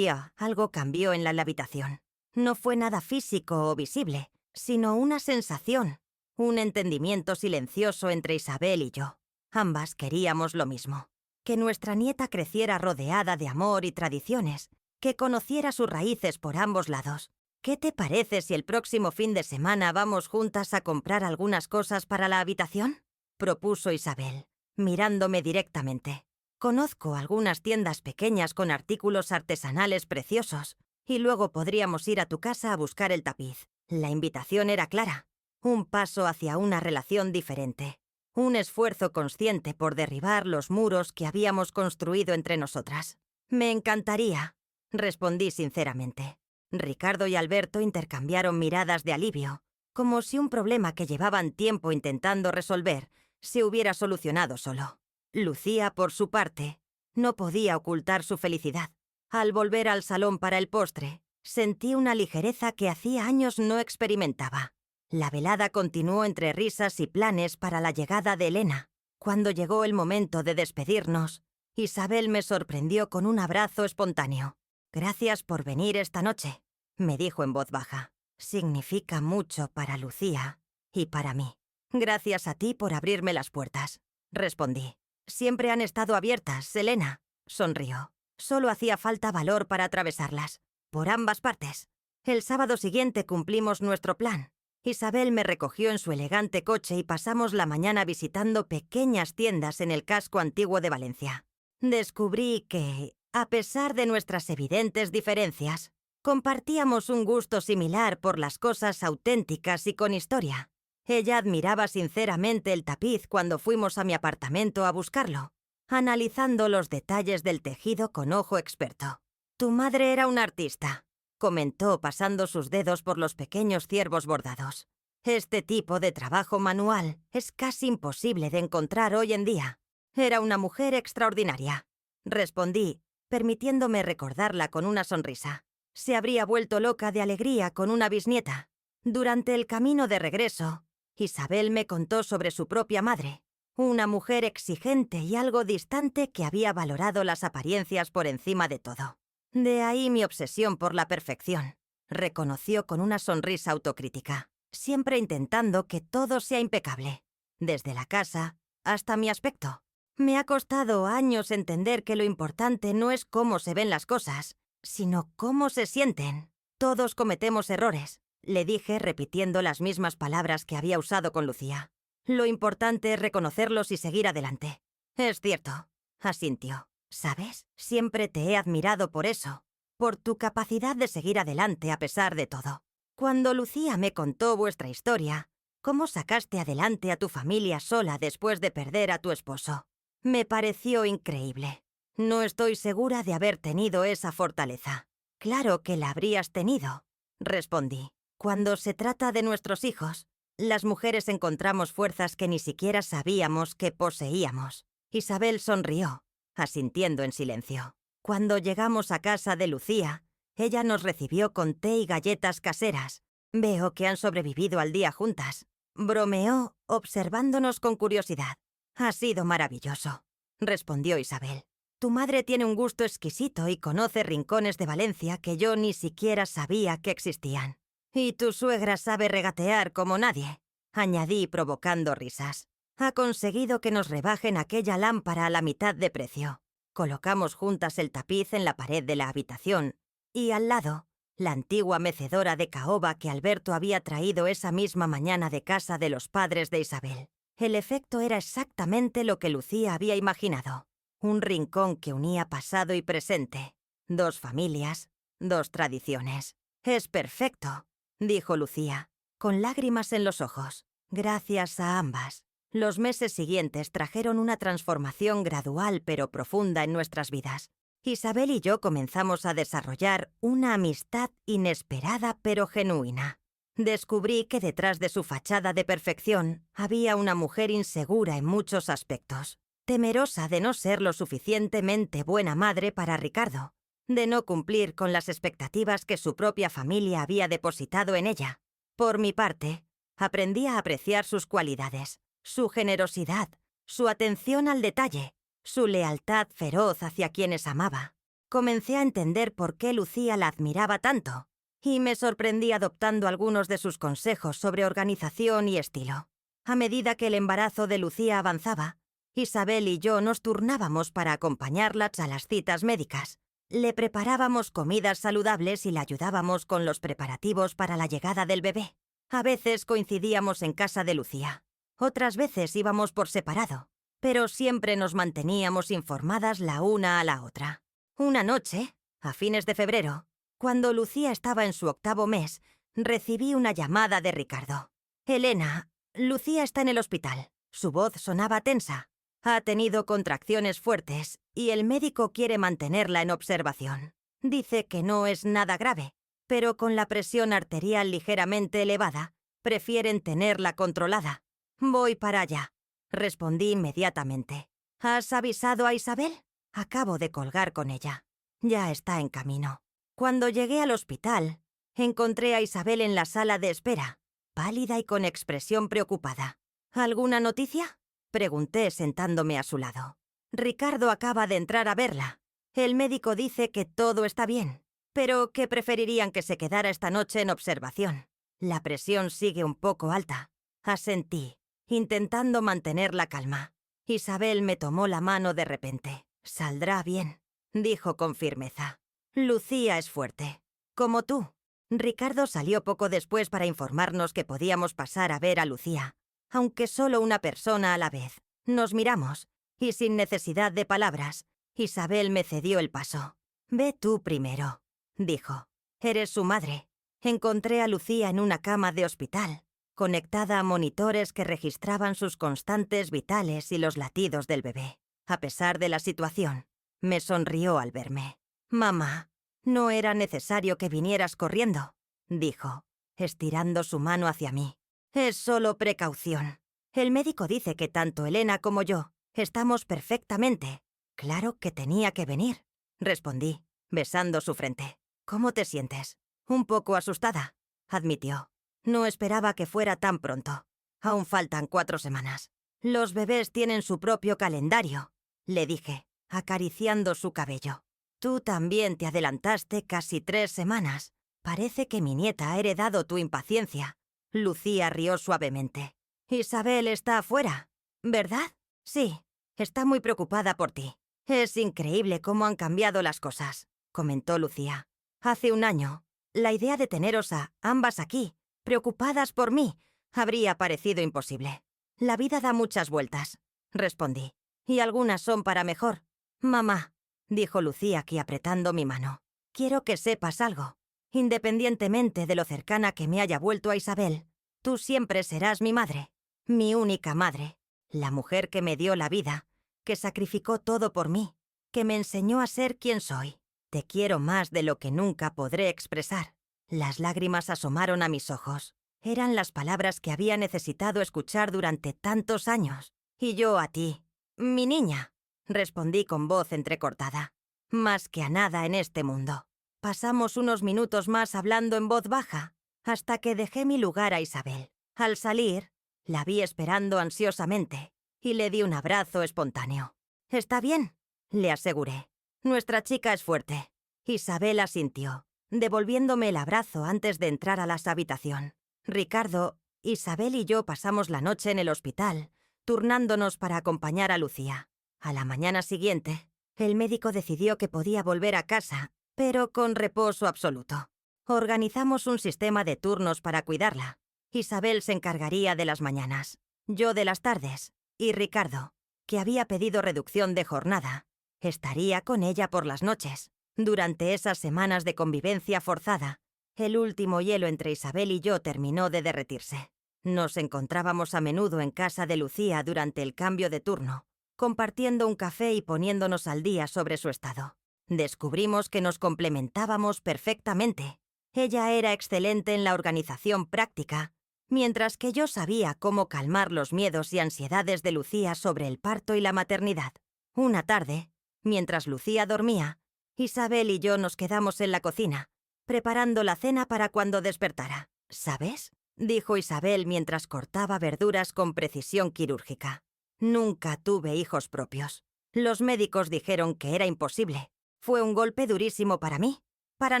algo cambió en la habitación. No fue nada físico o visible, sino una sensación, un entendimiento silencioso entre Isabel y yo. Ambas queríamos lo mismo. Que nuestra nieta creciera rodeada de amor y tradiciones, que conociera sus raíces por ambos lados. ¿Qué te parece si el próximo fin de semana vamos juntas a comprar algunas cosas para la habitación? Propuso Isabel, mirándome directamente. Conozco algunas tiendas pequeñas con artículos artesanales preciosos, y luego podríamos ir a tu casa a buscar el tapiz. La invitación era clara. Un paso hacia una relación diferente. Un esfuerzo consciente por derribar los muros que habíamos construido entre nosotras. Me encantaría, respondí sinceramente. Ricardo y Alberto intercambiaron miradas de alivio, como si un problema que llevaban tiempo intentando resolver se hubiera solucionado solo. Lucía, por su parte, no podía ocultar su felicidad. Al volver al salón para el postre, sentí una ligereza que hacía años no experimentaba. La velada continuó entre risas y planes para la llegada de Elena. Cuando llegó el momento de despedirnos, Isabel me sorprendió con un abrazo espontáneo. «Gracias por venir esta noche», me dijo en voz baja. «Significa mucho para Lucía y para mí». «Gracias a ti por abrirme las puertas», respondí. «Siempre han estado abiertas, Elena», sonrió. «Solo hacía falta valor para atravesarlas, por ambas partes». El sábado siguiente cumplimos nuestro plan. Isabel me recogió en su elegante coche y pasamos la mañana visitando pequeñas tiendas en el casco antiguo de Valencia. Descubrí que, a pesar de nuestras evidentes diferencias, compartíamos un gusto similar por las cosas auténticas y con historia. Ella admiraba sinceramente el tapiz cuando fuimos a mi apartamento a buscarlo, analizando los detalles del tejido con ojo experto. «Tu madre era una artista», comentó pasando sus dedos por los pequeños ciervos bordados. «Este tipo de trabajo manual es casi imposible de encontrar hoy en día. Era una mujer extraordinaria», respondí, permitiéndome recordarla con una sonrisa. Se habría vuelto loca de alegría con una bisnieta. Durante el camino de regreso, Isabel me contó sobre su propia madre, una mujer exigente y algo distante que había valorado las apariencias por encima de todo. De ahí mi obsesión por la perfección, reconoció con una sonrisa autocrítica, siempre intentando que todo sea impecable, desde la casa hasta mi aspecto. Me ha costado años entender que lo importante no es cómo se ven las cosas, sino cómo se sienten. Todos cometemos errores, le dije repitiendo las mismas palabras que había usado con Lucía. Lo importante es reconocerlos y seguir adelante. Es cierto, asintió. ¿Sabes? Siempre te he admirado por eso, por tu capacidad de seguir adelante a pesar de todo. Cuando Lucía me contó vuestra historia, cómo sacaste adelante a tu familia sola después de perder a tu esposo, me pareció increíble. No estoy segura de haber tenido esa fortaleza. Claro que la habrías tenido, respondí. Cuando se trata de nuestros hijos, las mujeres encontramos fuerzas que ni siquiera sabíamos que poseíamos. Isabel sonrió, asintiendo en silencio. Cuando llegamos a casa de Lucía, ella nos recibió con té y galletas caseras. Veo que han sobrevivido al día juntas. Bromeó, observándonos con curiosidad. Ha sido maravilloso, respondió Isabel. Tu madre tiene un gusto exquisito y conoce rincones de Valencia que yo ni siquiera sabía que existían. Y tu suegra sabe regatear como nadie, añadí provocando risas. Ha conseguido que nos rebajen aquella lámpara a la mitad de precio. Colocamos juntas el tapiz en la pared de la habitación y al lado la antigua mecedora de caoba que Alberto había traído esa misma mañana de casa de los padres de Isabel. El efecto era exactamente lo que Lucía había imaginado. Un rincón que unía pasado y presente. 2 familias, 2 tradiciones. «Es perfecto», dijo Lucía, con lágrimas en los ojos. Gracias a ambas. Los meses siguientes trajeron una transformación gradual pero profunda en nuestras vidas. Isabel y yo comenzamos a desarrollar una amistad inesperada pero genuina. Descubrí que detrás de su fachada de perfección había una mujer insegura en muchos aspectos, temerosa de no ser lo suficientemente buena madre para Ricardo, de no cumplir con las expectativas que su propia familia había depositado en ella. Por mi parte, aprendí a apreciar sus cualidades, su generosidad, su atención al detalle, su lealtad feroz hacia quienes amaba. Comencé a entender por qué Lucía la admiraba tanto, y me sorprendí adoptando algunos de sus consejos sobre organización y estilo. A medida que el embarazo de Lucía avanzaba, Isabel y yo nos turnábamos para acompañarla a las citas médicas. Le preparábamos comidas saludables y la ayudábamos con los preparativos para la llegada del bebé. A veces coincidíamos en casa de Lucía. Otras veces íbamos por separado, pero siempre nos manteníamos informadas la una a la otra. Una noche, a fines de febrero, cuando Lucía estaba en su 8º mes, recibí una llamada de Ricardo. «Elena, Lucía está en el hospital». Su voz sonaba tensa. «Ha tenido contracciones fuertes y el médico quiere mantenerla en observación. Dice que no es nada grave, pero con la presión arterial ligeramente elevada, prefieren tenerla controlada». «Voy para allá», respondí inmediatamente. «¿Has avisado a Isabel?» Acabo de colgar con ella. Ya está en camino. Cuando llegué al hospital, encontré a Isabel en la sala de espera, pálida y con expresión preocupada. «¿Alguna noticia?», pregunté sentándome a su lado. «Ricardo acaba de entrar a verla. El médico dice que todo está bien, pero que preferirían que se quedara esta noche en observación. La presión sigue un poco alta». Asentí, intentando mantener la calma. Isabel me tomó la mano de repente. «Saldrá bien», dijo con firmeza. «Lucía es fuerte, como tú». Ricardo salió poco después para informarnos que podíamos pasar a ver a Lucía, aunque solo una persona a la vez. Nos miramos, y sin necesidad de palabras, Isabel me cedió el paso. «Ve tú primero», dijo. «Eres su madre». Encontré a Lucía en una cama de hospital, conectada a monitores que registraban sus constantes vitales y los latidos del bebé. A pesar de la situación, me sonrió al verme. «Mamá, no era necesario que vinieras corriendo», dijo, estirando su mano hacia mí. «Es solo precaución. El médico dice que tanto Elena como yo estamos perfectamente». «Claro que tenía que venir», respondí, besando su frente. «¿Cómo te sientes?» «Un poco asustada», admitió. «No esperaba que fuera tan pronto. Aún faltan 4 semanas. Los bebés tienen su propio calendario», le dije, acariciando su cabello. «Tú también te adelantaste casi 3 semanas. Parece que mi nieta ha heredado tu impaciencia». Lucía rió suavemente. «Isabel está afuera, ¿verdad?» «Sí, está muy preocupada por ti». «Es increíble cómo han cambiado las cosas», comentó Lucía. «Hace un año, la idea de teneros a ambas aquí, preocupadas por mí, habría parecido imposible. La vida da muchas vueltas», respondí, «y algunas son para mejor». «Mamá», dijo Lucía aquí apretando mi mano, «quiero que sepas algo. Independientemente de lo cercana que me haya vuelto a Isabel, tú siempre serás mi madre, mi única madre, la mujer que me dio la vida, que sacrificó todo por mí, que me enseñó a ser quien soy. Te quiero más de lo que nunca podré expresar». Las lágrimas asomaron a mis ojos. Eran las palabras que había necesitado escuchar durante tantos años. «Y yo a ti, mi niña», respondí con voz entrecortada. «Más que a nada en este mundo». Pasamos unos minutos más hablando en voz baja, hasta que dejé mi lugar a Isabel. Al salir, la vi esperando ansiosamente, y le di un abrazo espontáneo. «¿Está bien?», le aseguré. «Nuestra chica es fuerte». Isabel asintió, devolviéndome el abrazo antes de entrar a la habitación. Ricardo, Isabel y yo pasamos la noche en el hospital, turnándonos para acompañar a Lucía. A la mañana siguiente, el médico decidió que podía volver a casa, pero con reposo absoluto. Organizamos un sistema de turnos para cuidarla. Isabel se encargaría de las mañanas, yo de las tardes, y Ricardo, que había pedido reducción de jornada, estaría con ella por las noches. Durante esas semanas de convivencia forzada, el último hielo entre Isabel y yo terminó de derretirse. Nos encontrábamos a menudo en casa de Lucía durante el cambio de turno, compartiendo un café y poniéndonos al día sobre su estado. Descubrimos que nos complementábamos perfectamente. Ella era excelente en la organización práctica, mientras que yo sabía cómo calmar los miedos y ansiedades de Lucía sobre el parto y la maternidad. Una tarde, mientras Lucía dormía, Isabel y yo nos quedamos en la cocina, preparando la cena para cuando despertara. ¿Sabes?, dijo Isabel mientras cortaba verduras con precisión quirúrgica. Nunca tuve hijos propios. Los médicos dijeron que era imposible. Fue un golpe durísimo para mí, para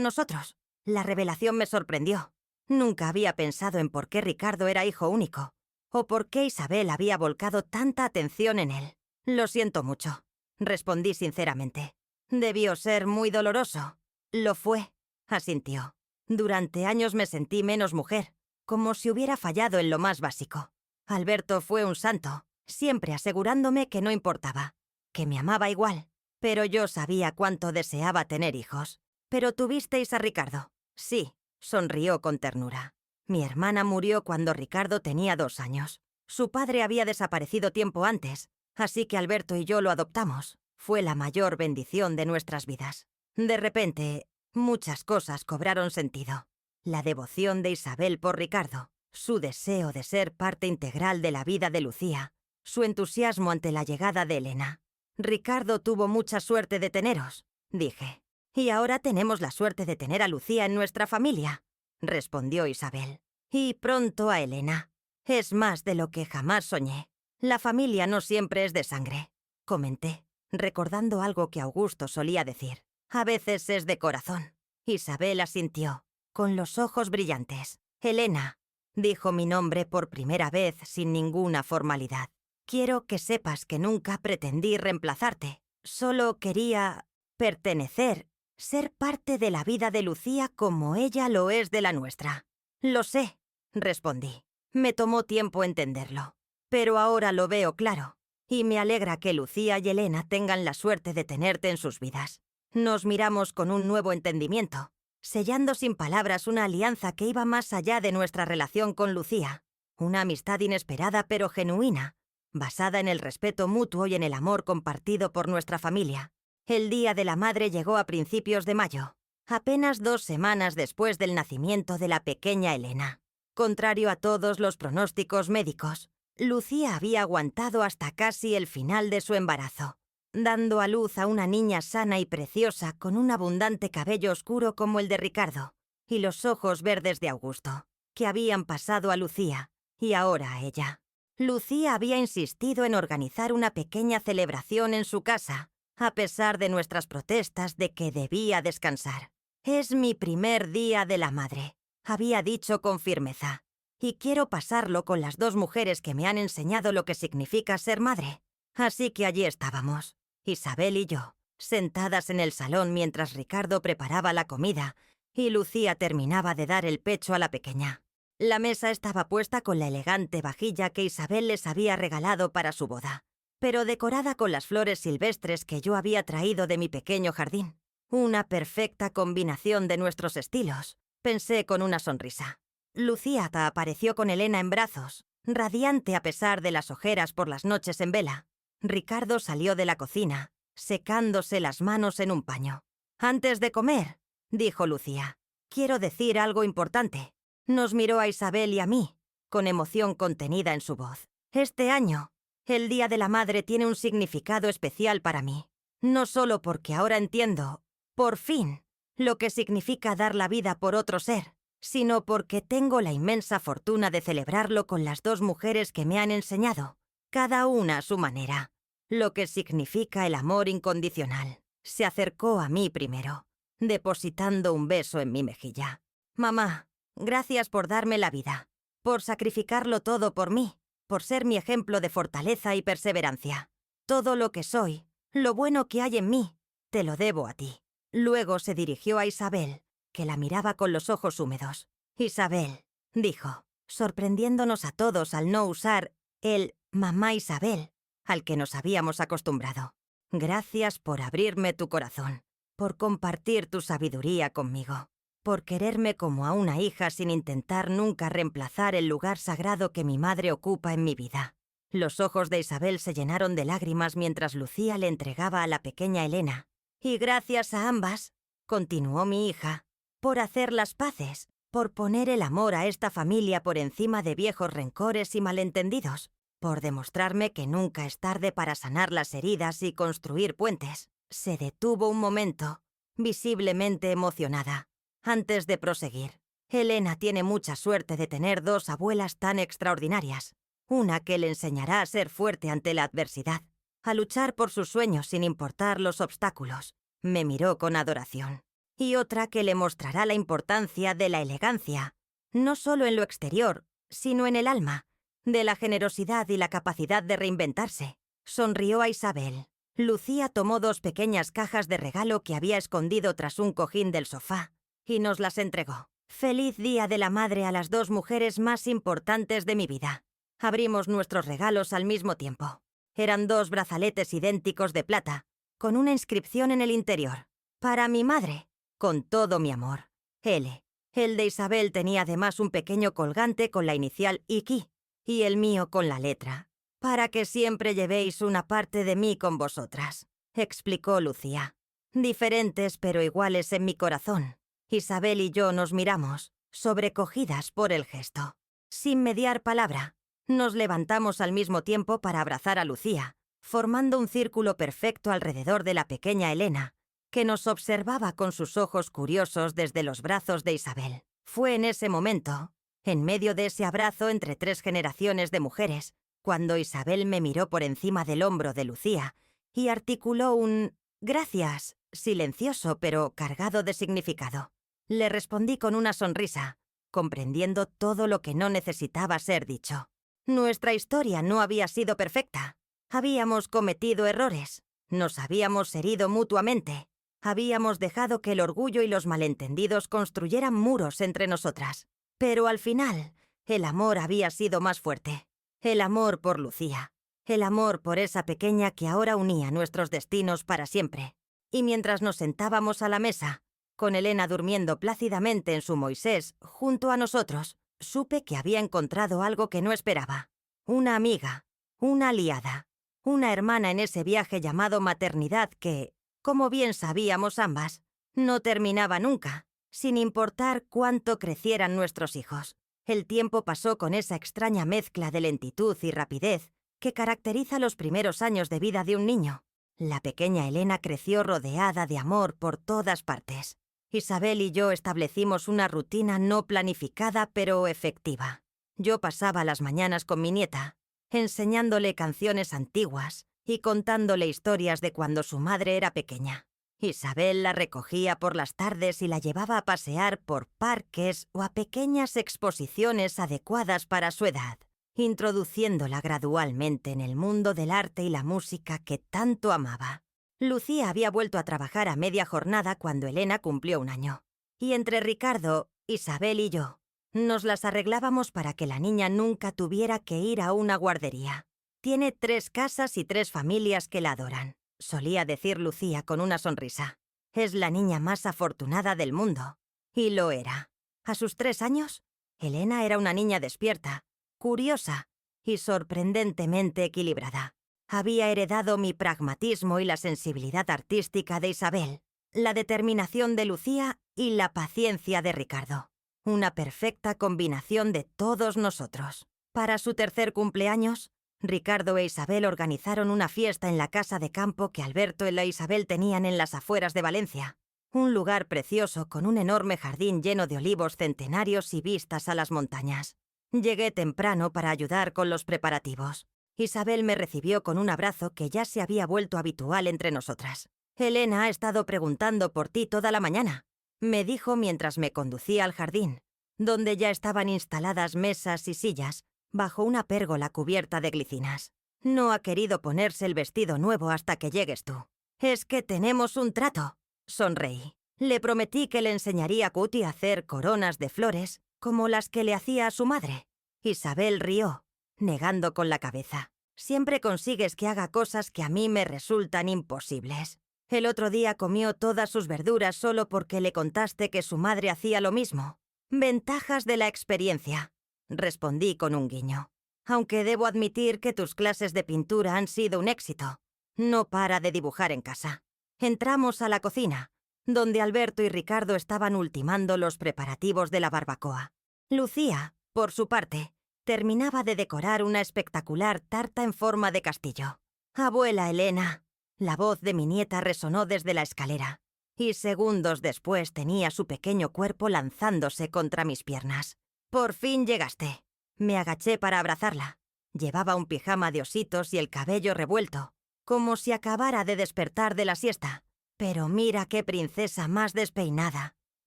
nosotros. La revelación me sorprendió. Nunca había pensado en por qué Ricardo era hijo único, o por qué Isabel había volcado tanta atención en él. Lo siento mucho, respondí sinceramente. Debió ser muy doloroso. Lo fue, asintió. Durante años me sentí menos mujer, como si hubiera fallado en lo más básico. Alberto fue un santo, siempre asegurándome que no importaba, que me amaba igual, pero yo sabía cuánto deseaba tener hijos. ¿Pero tuvisteis a Ricardo? Sí, sonrió con ternura. Mi hermana murió cuando Ricardo tenía 2 años. Su padre había desaparecido tiempo antes, así que Alberto y yo lo adoptamos. Fue la mayor bendición de nuestras vidas. De repente, muchas cosas cobraron sentido. La devoción de Isabel por Ricardo, su deseo de ser parte integral de la vida de Lucía, su entusiasmo ante la llegada de Elena. Ricardo tuvo mucha suerte de teneros, dije. Y ahora tenemos la suerte de tener a Lucía en nuestra familia, respondió Isabel. Y pronto a Elena. Es más de lo que jamás soñé. La familia no siempre es de sangre, comenté, recordando algo que Augusto solía decir. A veces es de corazón. Isabel asintió, con los ojos brillantes. Elena, dijo mi nombre por primera vez sin ninguna formalidad. Quiero que sepas que nunca pretendí reemplazarte. Solo quería pertenecer, ser parte de la vida de Lucía como ella lo es de la nuestra. Lo sé, respondí. Me tomó tiempo entenderlo, pero ahora lo veo claro, y me alegra que Lucía y Elena tengan la suerte de tenerte en sus vidas. Nos miramos con un nuevo entendimiento, sellando sin palabras una alianza que iba más allá de nuestra relación con Lucía, una amistad inesperada pero genuina, basada en el respeto mutuo y en el amor compartido por nuestra familia. El Día de la Madre llegó a principios de mayo, apenas 2 semanas después del nacimiento de la pequeña Elena. Contrario a todos los pronósticos médicos, Lucía había aguantado hasta casi el final de su embarazo, dando a luz a una niña sana y preciosa con un abundante cabello oscuro como el de Ricardo y los ojos verdes de Augusto, que habían pasado a Lucía y ahora a ella. Lucía había insistido en organizar una pequeña celebración en su casa, a pesar de nuestras protestas de que debía descansar. Es mi primer día de la madre, había dicho con firmeza, y quiero pasarlo con las 2 mujeres que me han enseñado lo que significa ser madre. Así que allí estábamos, Isabel y yo, sentadas en el salón mientras Ricardo preparaba la comida y Lucía terminaba de dar el pecho a la pequeña. La mesa estaba puesta con la elegante vajilla que Isabel les había regalado para su boda, pero decorada con las flores silvestres que yo había traído de mi pequeño jardín. Una perfecta combinación de nuestros estilos, pensé con una sonrisa. Lucía apareció con Elena en brazos, radiante a pesar de las ojeras por las noches en vela. Ricardo salió de la cocina, secándose las manos en un paño. «Antes de comer», dijo Lucía, «quiero decir algo importante». Nos miró a Isabel y a mí, con emoción contenida en su voz. «Este año, el Día de la Madre tiene un significado especial para mí. No solo porque ahora entiendo, por fin, lo que significa dar la vida por otro ser, sino porque tengo la inmensa fortuna de celebrarlo con las 2 mujeres que me han enseñado, cada una a su manera, lo que significa el amor incondicional». Se acercó a mí primero, depositando un beso en mi mejilla. «Mamá, gracias por darme la vida, por sacrificarlo todo por mí, por ser mi ejemplo de fortaleza y perseverancia. Todo lo que soy, lo bueno que hay en mí, te lo debo a ti». Luego se dirigió a Isabel, que la miraba con los ojos húmedos. «Isabel», dijo, sorprendiéndonos a todos al no usar el «mamá Isabel» al que nos habíamos acostumbrado. «Gracias por abrirme tu corazón, por compartir tu sabiduría conmigo, por quererme como a una hija sin intentar nunca reemplazar el lugar sagrado que mi madre ocupa en mi vida». Los ojos de Isabel se llenaron de lágrimas mientras Lucía le entregaba a la pequeña Elena. «Y gracias a ambas», continuó mi hija, «por hacer las paces, por poner el amor a esta familia por encima de viejos rencores y malentendidos, por demostrarme que nunca es tarde para sanar las heridas y construir puentes». Se detuvo un momento, visiblemente emocionada, antes de proseguir. «Elena tiene mucha suerte de tener dos abuelas tan extraordinarias. Una que le enseñará a ser fuerte ante la adversidad, a luchar por sus sueños sin importar los obstáculos». Me miró con adoración. «Y otra que le mostrará la importancia de la elegancia, no solo en lo exterior, sino en el alma, de la generosidad y la capacidad de reinventarse». Sonrió a Isabel. Lucía tomó dos pequeñas cajas de regalo que había escondido tras un cojín del sofá y nos las entregó. «Feliz Día de la Madre a las dos mujeres más importantes de mi vida». Abrimos nuestros regalos al mismo tiempo. Eran dos brazaletes idénticos de plata, con una inscripción en el interior. «Para mi madre, con todo mi amor, L». El de Isabel tenía además un pequeño colgante con la inicial IQ y el mío con la letra. «Para que siempre llevéis una parte de mí con vosotras», explicó Lucía. «Diferentes pero iguales en mi corazón». Isabel y yo nos miramos, sobrecogidas por el gesto. Sin mediar palabra, nos levantamos al mismo tiempo para abrazar a Lucía, formando un círculo perfecto alrededor de la pequeña Elena, que nos observaba con sus ojos curiosos desde los brazos de Isabel. Fue en ese momento, en medio de ese abrazo entre tres generaciones de mujeres, cuando Isabel me miró por encima del hombro de Lucía y articuló un «gracias», silencioso pero cargado de significado. Le respondí con una sonrisa, comprendiendo todo lo que no necesitaba ser dicho. Nuestra historia no había sido perfecta. Habíamos cometido errores, nos habíamos herido mutuamente, habíamos dejado que el orgullo y los malentendidos construyeran muros entre nosotras. Pero al final, el amor había sido más fuerte. El amor por Lucía, el amor por esa pequeña que ahora unía nuestros destinos para siempre. Y mientras nos sentábamos a la mesa, con Elena durmiendo plácidamente en su Moisés junto a nosotros, supe que había encontrado algo que no esperaba. Una amiga, una aliada, una hermana en ese viaje llamado maternidad que, como bien sabíamos ambas, no terminaba nunca, sin importar cuánto crecieran nuestros hijos. El tiempo pasó con esa extraña mezcla de lentitud y rapidez que caracteriza los primeros años de vida de un niño. La pequeña Elena creció rodeada de amor por todas partes. Isabel y yo establecimos una rutina no planificada pero efectiva. Yo pasaba las mañanas con mi nieta, enseñándole canciones antiguas y contándole historias de cuando su madre era pequeña. Isabel la recogía por las tardes y la llevaba a pasear por parques o a pequeñas exposiciones adecuadas para su edad, introduciéndola gradualmente en el mundo del arte y la música que tanto amaba. Lucía había vuelto a trabajar a media jornada cuando Elena cumplió 1 año. Y entre Ricardo, Isabel y yo, nos las arreglábamos para que la niña nunca tuviera que ir a una guardería. «Tiene 3 casas y 3 familias que la adoran», solía decir Lucía con una sonrisa. «Es la niña más afortunada del mundo». Y lo era. A sus 3 años, Elena era una niña despierta, curiosa y sorprendentemente equilibrada. Había heredado mi pragmatismo y la sensibilidad artística de Isabel, la determinación de Lucía y la paciencia de Ricardo. Una perfecta combinación de todos nosotros. Para su 3er cumpleaños, Ricardo e Isabel organizaron una fiesta en la casa de campo que Alberto y la Isabel tenían en las afueras de Valencia. Un lugar precioso con un enorme jardín lleno de olivos centenarios y vistas a las montañas. Llegué temprano para ayudar con los preparativos. Isabel me recibió con un abrazo que ya se había vuelto habitual entre nosotras. «Elena ha estado preguntando por ti toda la mañana», me dijo mientras me conducía al jardín, donde ya estaban instaladas mesas y sillas bajo una pérgola cubierta de glicinas. «No ha querido ponerse el vestido nuevo hasta que llegues tú». «Es que tenemos un trato», sonreí. Le prometí que le enseñaría a Cutie a hacer coronas de flores, como las que le hacía a su madre. Isabel rió, negando con la cabeza. Siempre consigues que haga cosas que a mí me resultan imposibles. El otro día comió todas sus verduras solo porque le contaste que su madre hacía lo mismo. Ventajas de la experiencia, respondí con un guiño. Aunque debo admitir que tus clases de pintura han sido un éxito. No para de dibujar en casa. Entramos a la cocina, donde Alberto y Ricardo estaban ultimando los preparativos de la barbacoa. Lucía, por su parte, terminaba de decorar una espectacular tarta en forma de castillo. «Abuela Elena», la voz de mi nieta resonó desde la escalera, y segundos después tenía su pequeño cuerpo lanzándose contra mis piernas. «Por fin llegaste». Me agaché para abrazarla. Llevaba un pijama de ositos y el cabello revuelto, como si acabara de despertar de la siesta. «Pero mira qué princesa más despeinada»,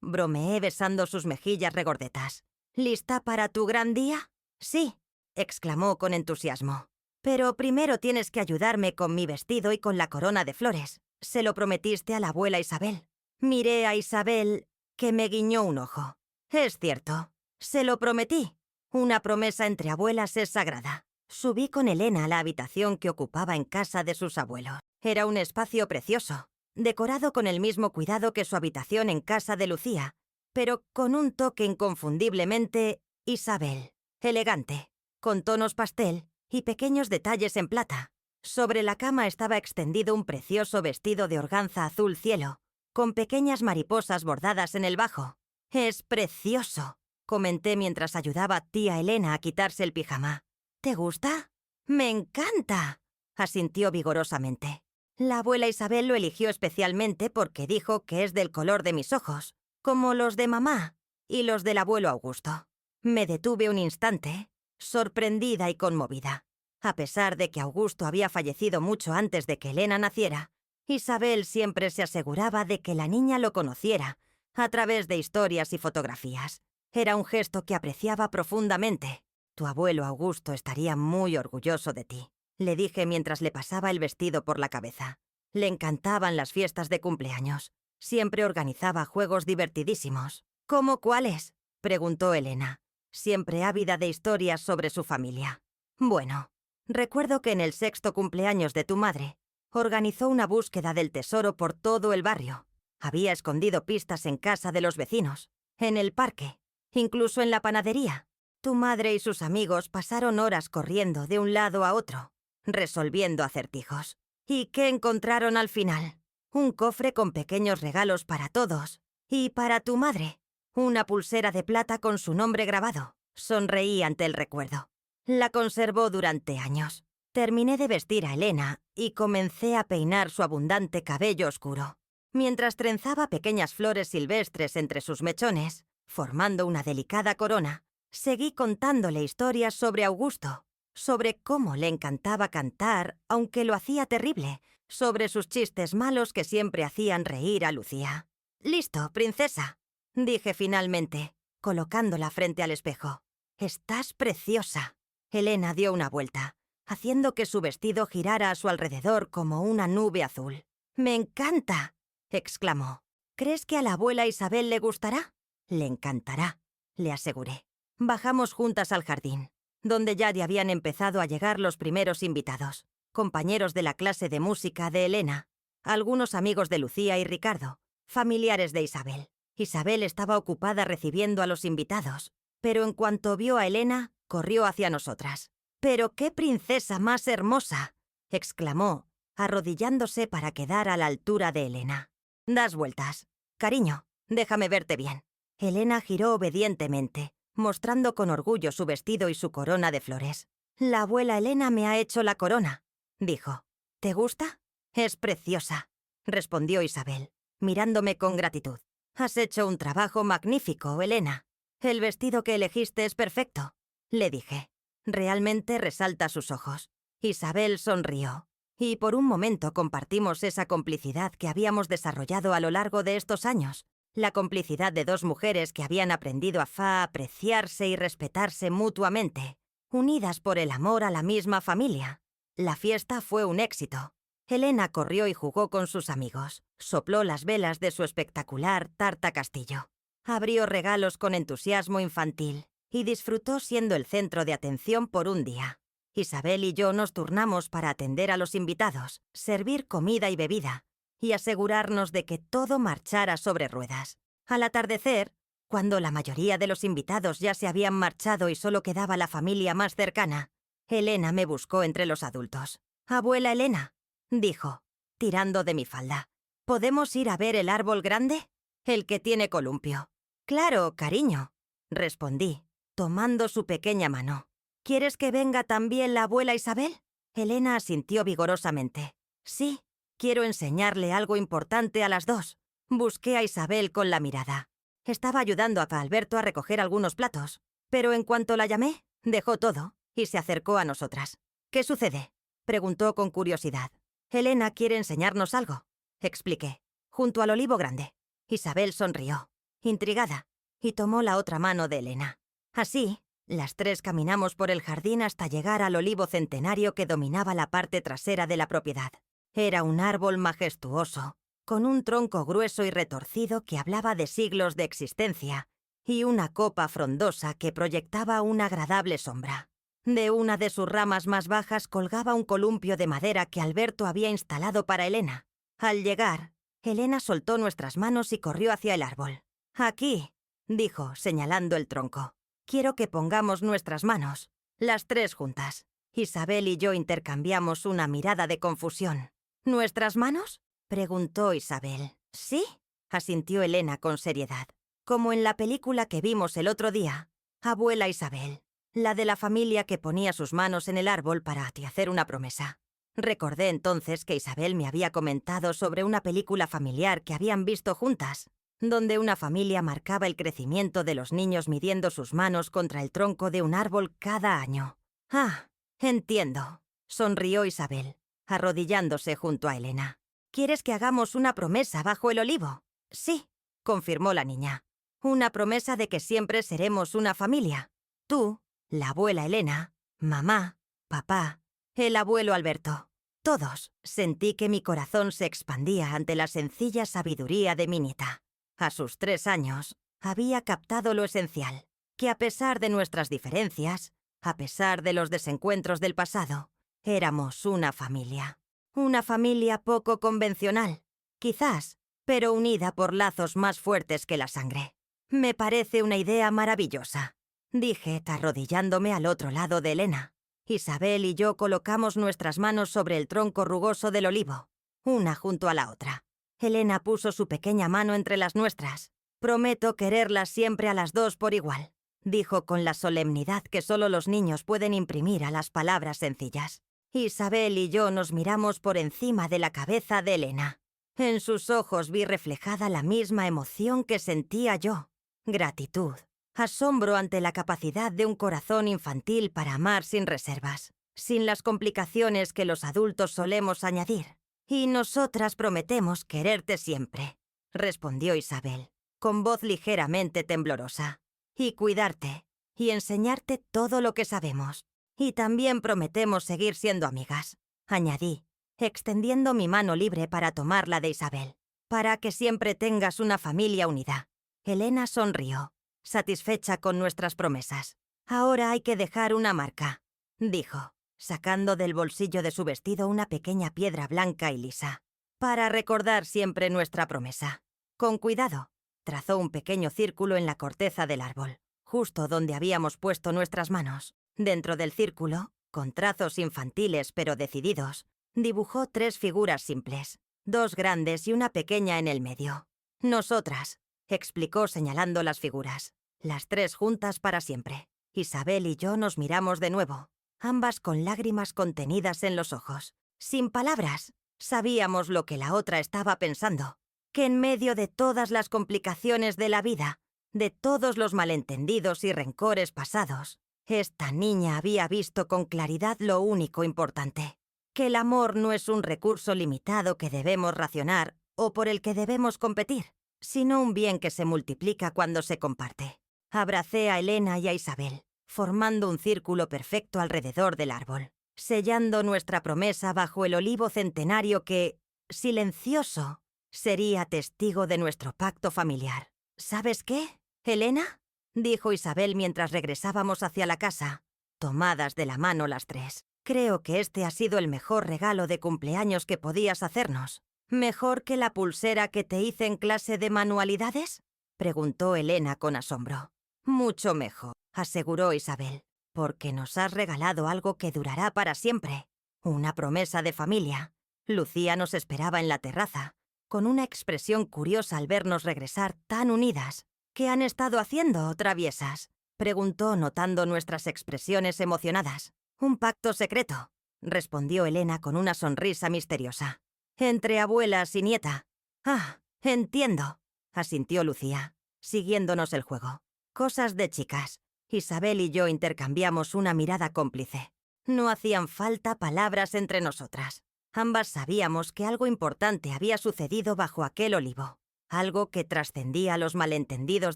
bromeé besando sus mejillas regordetas. «¿Lista para tu gran día?» «Sí», exclamó con entusiasmo. «Pero primero tienes que ayudarme con mi vestido y con la corona de flores. Se lo prometiste a la abuela Isabel». Miré a Isabel, que me guiñó un ojo. «Es cierto, se lo prometí. Una promesa entre abuelas es sagrada». Subí con Elena a la habitación que ocupaba en casa de sus abuelos. Era un espacio precioso, decorado con el mismo cuidado que su habitación en casa de Lucía, pero con un toque inconfundiblemente Isabel. Elegante, con tonos pastel y pequeños detalles en plata. Sobre la cama estaba extendido un precioso vestido de organza azul cielo, con pequeñas mariposas bordadas en el bajo. «Es precioso», comenté mientras ayudaba a tía Elena a quitarse el pijama. «¿Te gusta?» «Me encanta», asintió vigorosamente. La abuela Isabel lo eligió especialmente porque dijo que es del color de mis ojos, como los de mamá y los del abuelo Augusto. Me detuve un instante, sorprendida y conmovida. A pesar de que Augusto había fallecido mucho antes de que Elena naciera, Isabel siempre se aseguraba de que la niña lo conociera, a través de historias y fotografías. Era un gesto que apreciaba profundamente. «Tu abuelo Augusto estaría muy orgulloso de ti», le dije mientras le pasaba el vestido por la cabeza. Le encantaban las fiestas de cumpleaños. Siempre organizaba juegos divertidísimos. «¿Cómo cuáles?», preguntó Elena, siempre ávida de historias sobre su familia. «Bueno, recuerdo que en el 6º cumpleaños de tu madre, organizó una búsqueda del tesoro por todo el barrio. Había escondido pistas en casa de los vecinos, en el parque, incluso en la panadería. Tu madre y sus amigos pasaron horas corriendo de un lado a otro, resolviendo acertijos. ¿Y qué encontraron al final? Un cofre con pequeños regalos para todos. Y para tu madre, una pulsera de plata con su nombre grabado. Sonreí ante el recuerdo. La conservó durante años. Terminé de vestir a Elena y comencé a peinar su abundante cabello oscuro, mientras trenzaba pequeñas flores silvestres entre sus mechones, formando una delicada corona. Seguí contándole historias sobre Augusto, sobre cómo le encantaba cantar, aunque lo hacía terrible, sobre sus chistes malos que siempre hacían reír a Lucía. «Listo, princesa», dije finalmente, colocándola frente al espejo. «Estás preciosa». Elena dio una vuelta, haciendo que su vestido girara a su alrededor como una nube azul. «Me encanta», exclamó. «¿Crees que a la abuela Isabel le gustará?» «Le encantará», le aseguré. Bajamos juntas al jardín, donde ya habían empezado a llegar los primeros invitados, compañeros de la clase de música de Elena, algunos amigos de Lucía y Ricardo, familiares de Isabel. Isabel estaba ocupada recibiendo a los invitados, pero en cuanto vio a Elena, corrió hacia nosotras. «¡Pero qué princesa más hermosa!», exclamó, arrodillándose para quedar a la altura de Elena. «Das vueltas. Cariño, déjame verte bien». Elena giró obedientemente, mostrando con orgullo su vestido y su corona de flores. «La abuela Elena me ha hecho la corona», dijo. «¿Te gusta?» «Es preciosa», respondió Isabel, mirándome con gratitud. «Has hecho un trabajo magnífico, Elena. El vestido que elegiste es perfecto», le dije. «Realmente resalta sus ojos». Isabel sonrió, y por un momento compartimos esa complicidad que habíamos desarrollado a lo largo de estos años. La complicidad de dos mujeres que habían aprendido a apreciarse y respetarse mutuamente, unidas por el amor a la misma familia. La fiesta fue un éxito. Elena corrió y jugó con sus amigos. Sopló las velas de su espectacular tarta castillo. Abrió regalos con entusiasmo infantil y disfrutó siendo el centro de atención por un día. Isabel y yo nos turnamos para atender a los invitados, servir comida y bebida y asegurarnos de que todo marchara sobre ruedas. Al atardecer, cuando la mayoría de los invitados ya se habían marchado y solo quedaba la familia más cercana, Elena me buscó entre los adultos. «Abuela Elena», dijo, tirando de mi falda, «¿podemos ir a ver el árbol grande? El que tiene columpio». «Claro, cariño», respondí, tomando su pequeña mano. «¿Quieres que venga también la abuela Isabel?» Elena asintió vigorosamente. «Sí, quiero enseñarle algo importante a las dos». Busqué a Isabel con la mirada. Estaba ayudando a Alberto a recoger algunos platos, pero en cuanto la llamé, dejó todo y se acercó a nosotras. «¿Qué sucede?», preguntó con curiosidad. «Elena quiere enseñarnos algo», expliqué, junto al olivo grande. Isabel sonrió, intrigada, y tomó la otra mano de Elena. Así, las tres caminamos por el jardín hasta llegar al olivo centenario que dominaba la parte trasera de la propiedad. Era un árbol majestuoso, con un tronco grueso y retorcido que hablaba de siglos de existencia, y una copa frondosa que proyectaba una agradable sombra. De una de sus ramas más bajas colgaba un columpio de madera que Alberto había instalado para Elena. Al llegar, Elena soltó nuestras manos y corrió hacia el árbol. «Aquí», dijo, señalando el tronco. «Quiero que pongamos nuestras manos, las tres juntas». Isabel y yo intercambiamos una mirada de confusión. «¿Nuestras manos?», preguntó Isabel. «Sí», asintió Elena con seriedad. «Como en la película que vimos el otro día, Abuela Isabel, la de la familia que ponía sus manos en el árbol para hacer una promesa». Recordé entonces que Isabel me había comentado sobre una película familiar que habían visto juntas, donde una familia marcaba el crecimiento de los niños midiendo sus manos contra el tronco de un árbol cada año. «Ah, entiendo», sonrió Isabel, arrodillándose junto a Elena. «¿Quieres que hagamos una promesa bajo el olivo?» «Sí», confirmó la niña. «Una promesa de que siempre seremos una familia. Tú, la abuela Elena, mamá, papá, el abuelo Alberto. Todos». Sentí que mi corazón se expandía ante la sencilla sabiduría de mi nieta. A sus 3 años, había captado lo esencial, que a pesar de nuestras diferencias, a pesar de los desencuentros del pasado, éramos una familia. Una familia poco convencional, quizás, pero unida por lazos más fuertes que la sangre. «Me parece una idea maravillosa», dije, arrodillándome al otro lado de Elena. Isabel y yo colocamos nuestras manos sobre el tronco rugoso del olivo, una junto a la otra. Elena puso su pequeña mano entre las nuestras. «Prometo quererlas siempre a las dos por igual», dijo con la solemnidad que solo los niños pueden imprimir a las palabras sencillas. Isabel y yo nos miramos por encima de la cabeza de Elena. En sus ojos vi reflejada la misma emoción que sentía yo. Gratitud, asombro ante la capacidad de un corazón infantil para amar sin reservas, sin las complicaciones que los adultos solemos añadir. «Y nosotras prometemos quererte siempre», respondió Isabel, con voz ligeramente temblorosa. «Y cuidarte, y enseñarte todo lo que sabemos. Y también prometemos seguir siendo amigas», añadí, extendiendo mi mano libre para tomar la de Isabel. «Para que siempre tengas una familia unida». Elena sonrió, satisfecha con nuestras promesas. «Ahora hay que dejar una marca», dijo, sacando del bolsillo de su vestido una pequeña piedra blanca y lisa, «para recordar siempre nuestra promesa». Con cuidado, trazó un pequeño círculo en la corteza del árbol, justo donde habíamos puesto nuestras manos. Dentro del círculo, con trazos infantiles pero decididos, dibujó 3 figuras simples, 2 grandes y una pequeña en el medio. «Nosotras», explicó señalando las figuras, «las 3 juntas para siempre». Isabel y yo nos miramos de nuevo, ambas con lágrimas contenidas en los ojos. Sin palabras, sabíamos lo que la otra estaba pensando, que en medio de todas las complicaciones de la vida, de todos los malentendidos y rencores pasados, esta niña había visto con claridad lo único importante, que el amor no es un recurso limitado que debemos racionar o por el que debemos competir, sino un bien que se multiplica cuando se comparte. Abracé a Elena y a Isabel, formando un círculo perfecto alrededor del árbol. sellando nuestra promesa bajo el olivo centenario que, silencioso, sería testigo de nuestro pacto familiar. ¿Sabes qué, Elena?, dijo Isabel mientras regresábamos hacia la casa, tomadas de la mano las tres. Creo que este ha sido el mejor regalo de cumpleaños que podías hacernos. ¿Mejor que la pulsera que te hice en clase de manualidades?, preguntó Elena con asombro. Mucho mejor, aseguró Isabel, porque nos has regalado algo que durará para siempre. Una promesa de familia. Lucía nos esperaba en la terraza, con una expresión curiosa al vernos regresar tan unidas. ¿Qué han estado haciendo, traviesas?, preguntó notando nuestras expresiones emocionadas. Un pacto secreto, respondió Elena con una sonrisa misteriosa. Entre abuelas y nieta. Ah, entiendo, asintió Lucía, siguiéndonos el juego. Cosas de chicas. Isabel y yo intercambiamos una mirada cómplice. No hacían falta palabras entre nosotras. Ambas sabíamos que algo importante había sucedido bajo aquel olivo. Algo que trascendía los malentendidos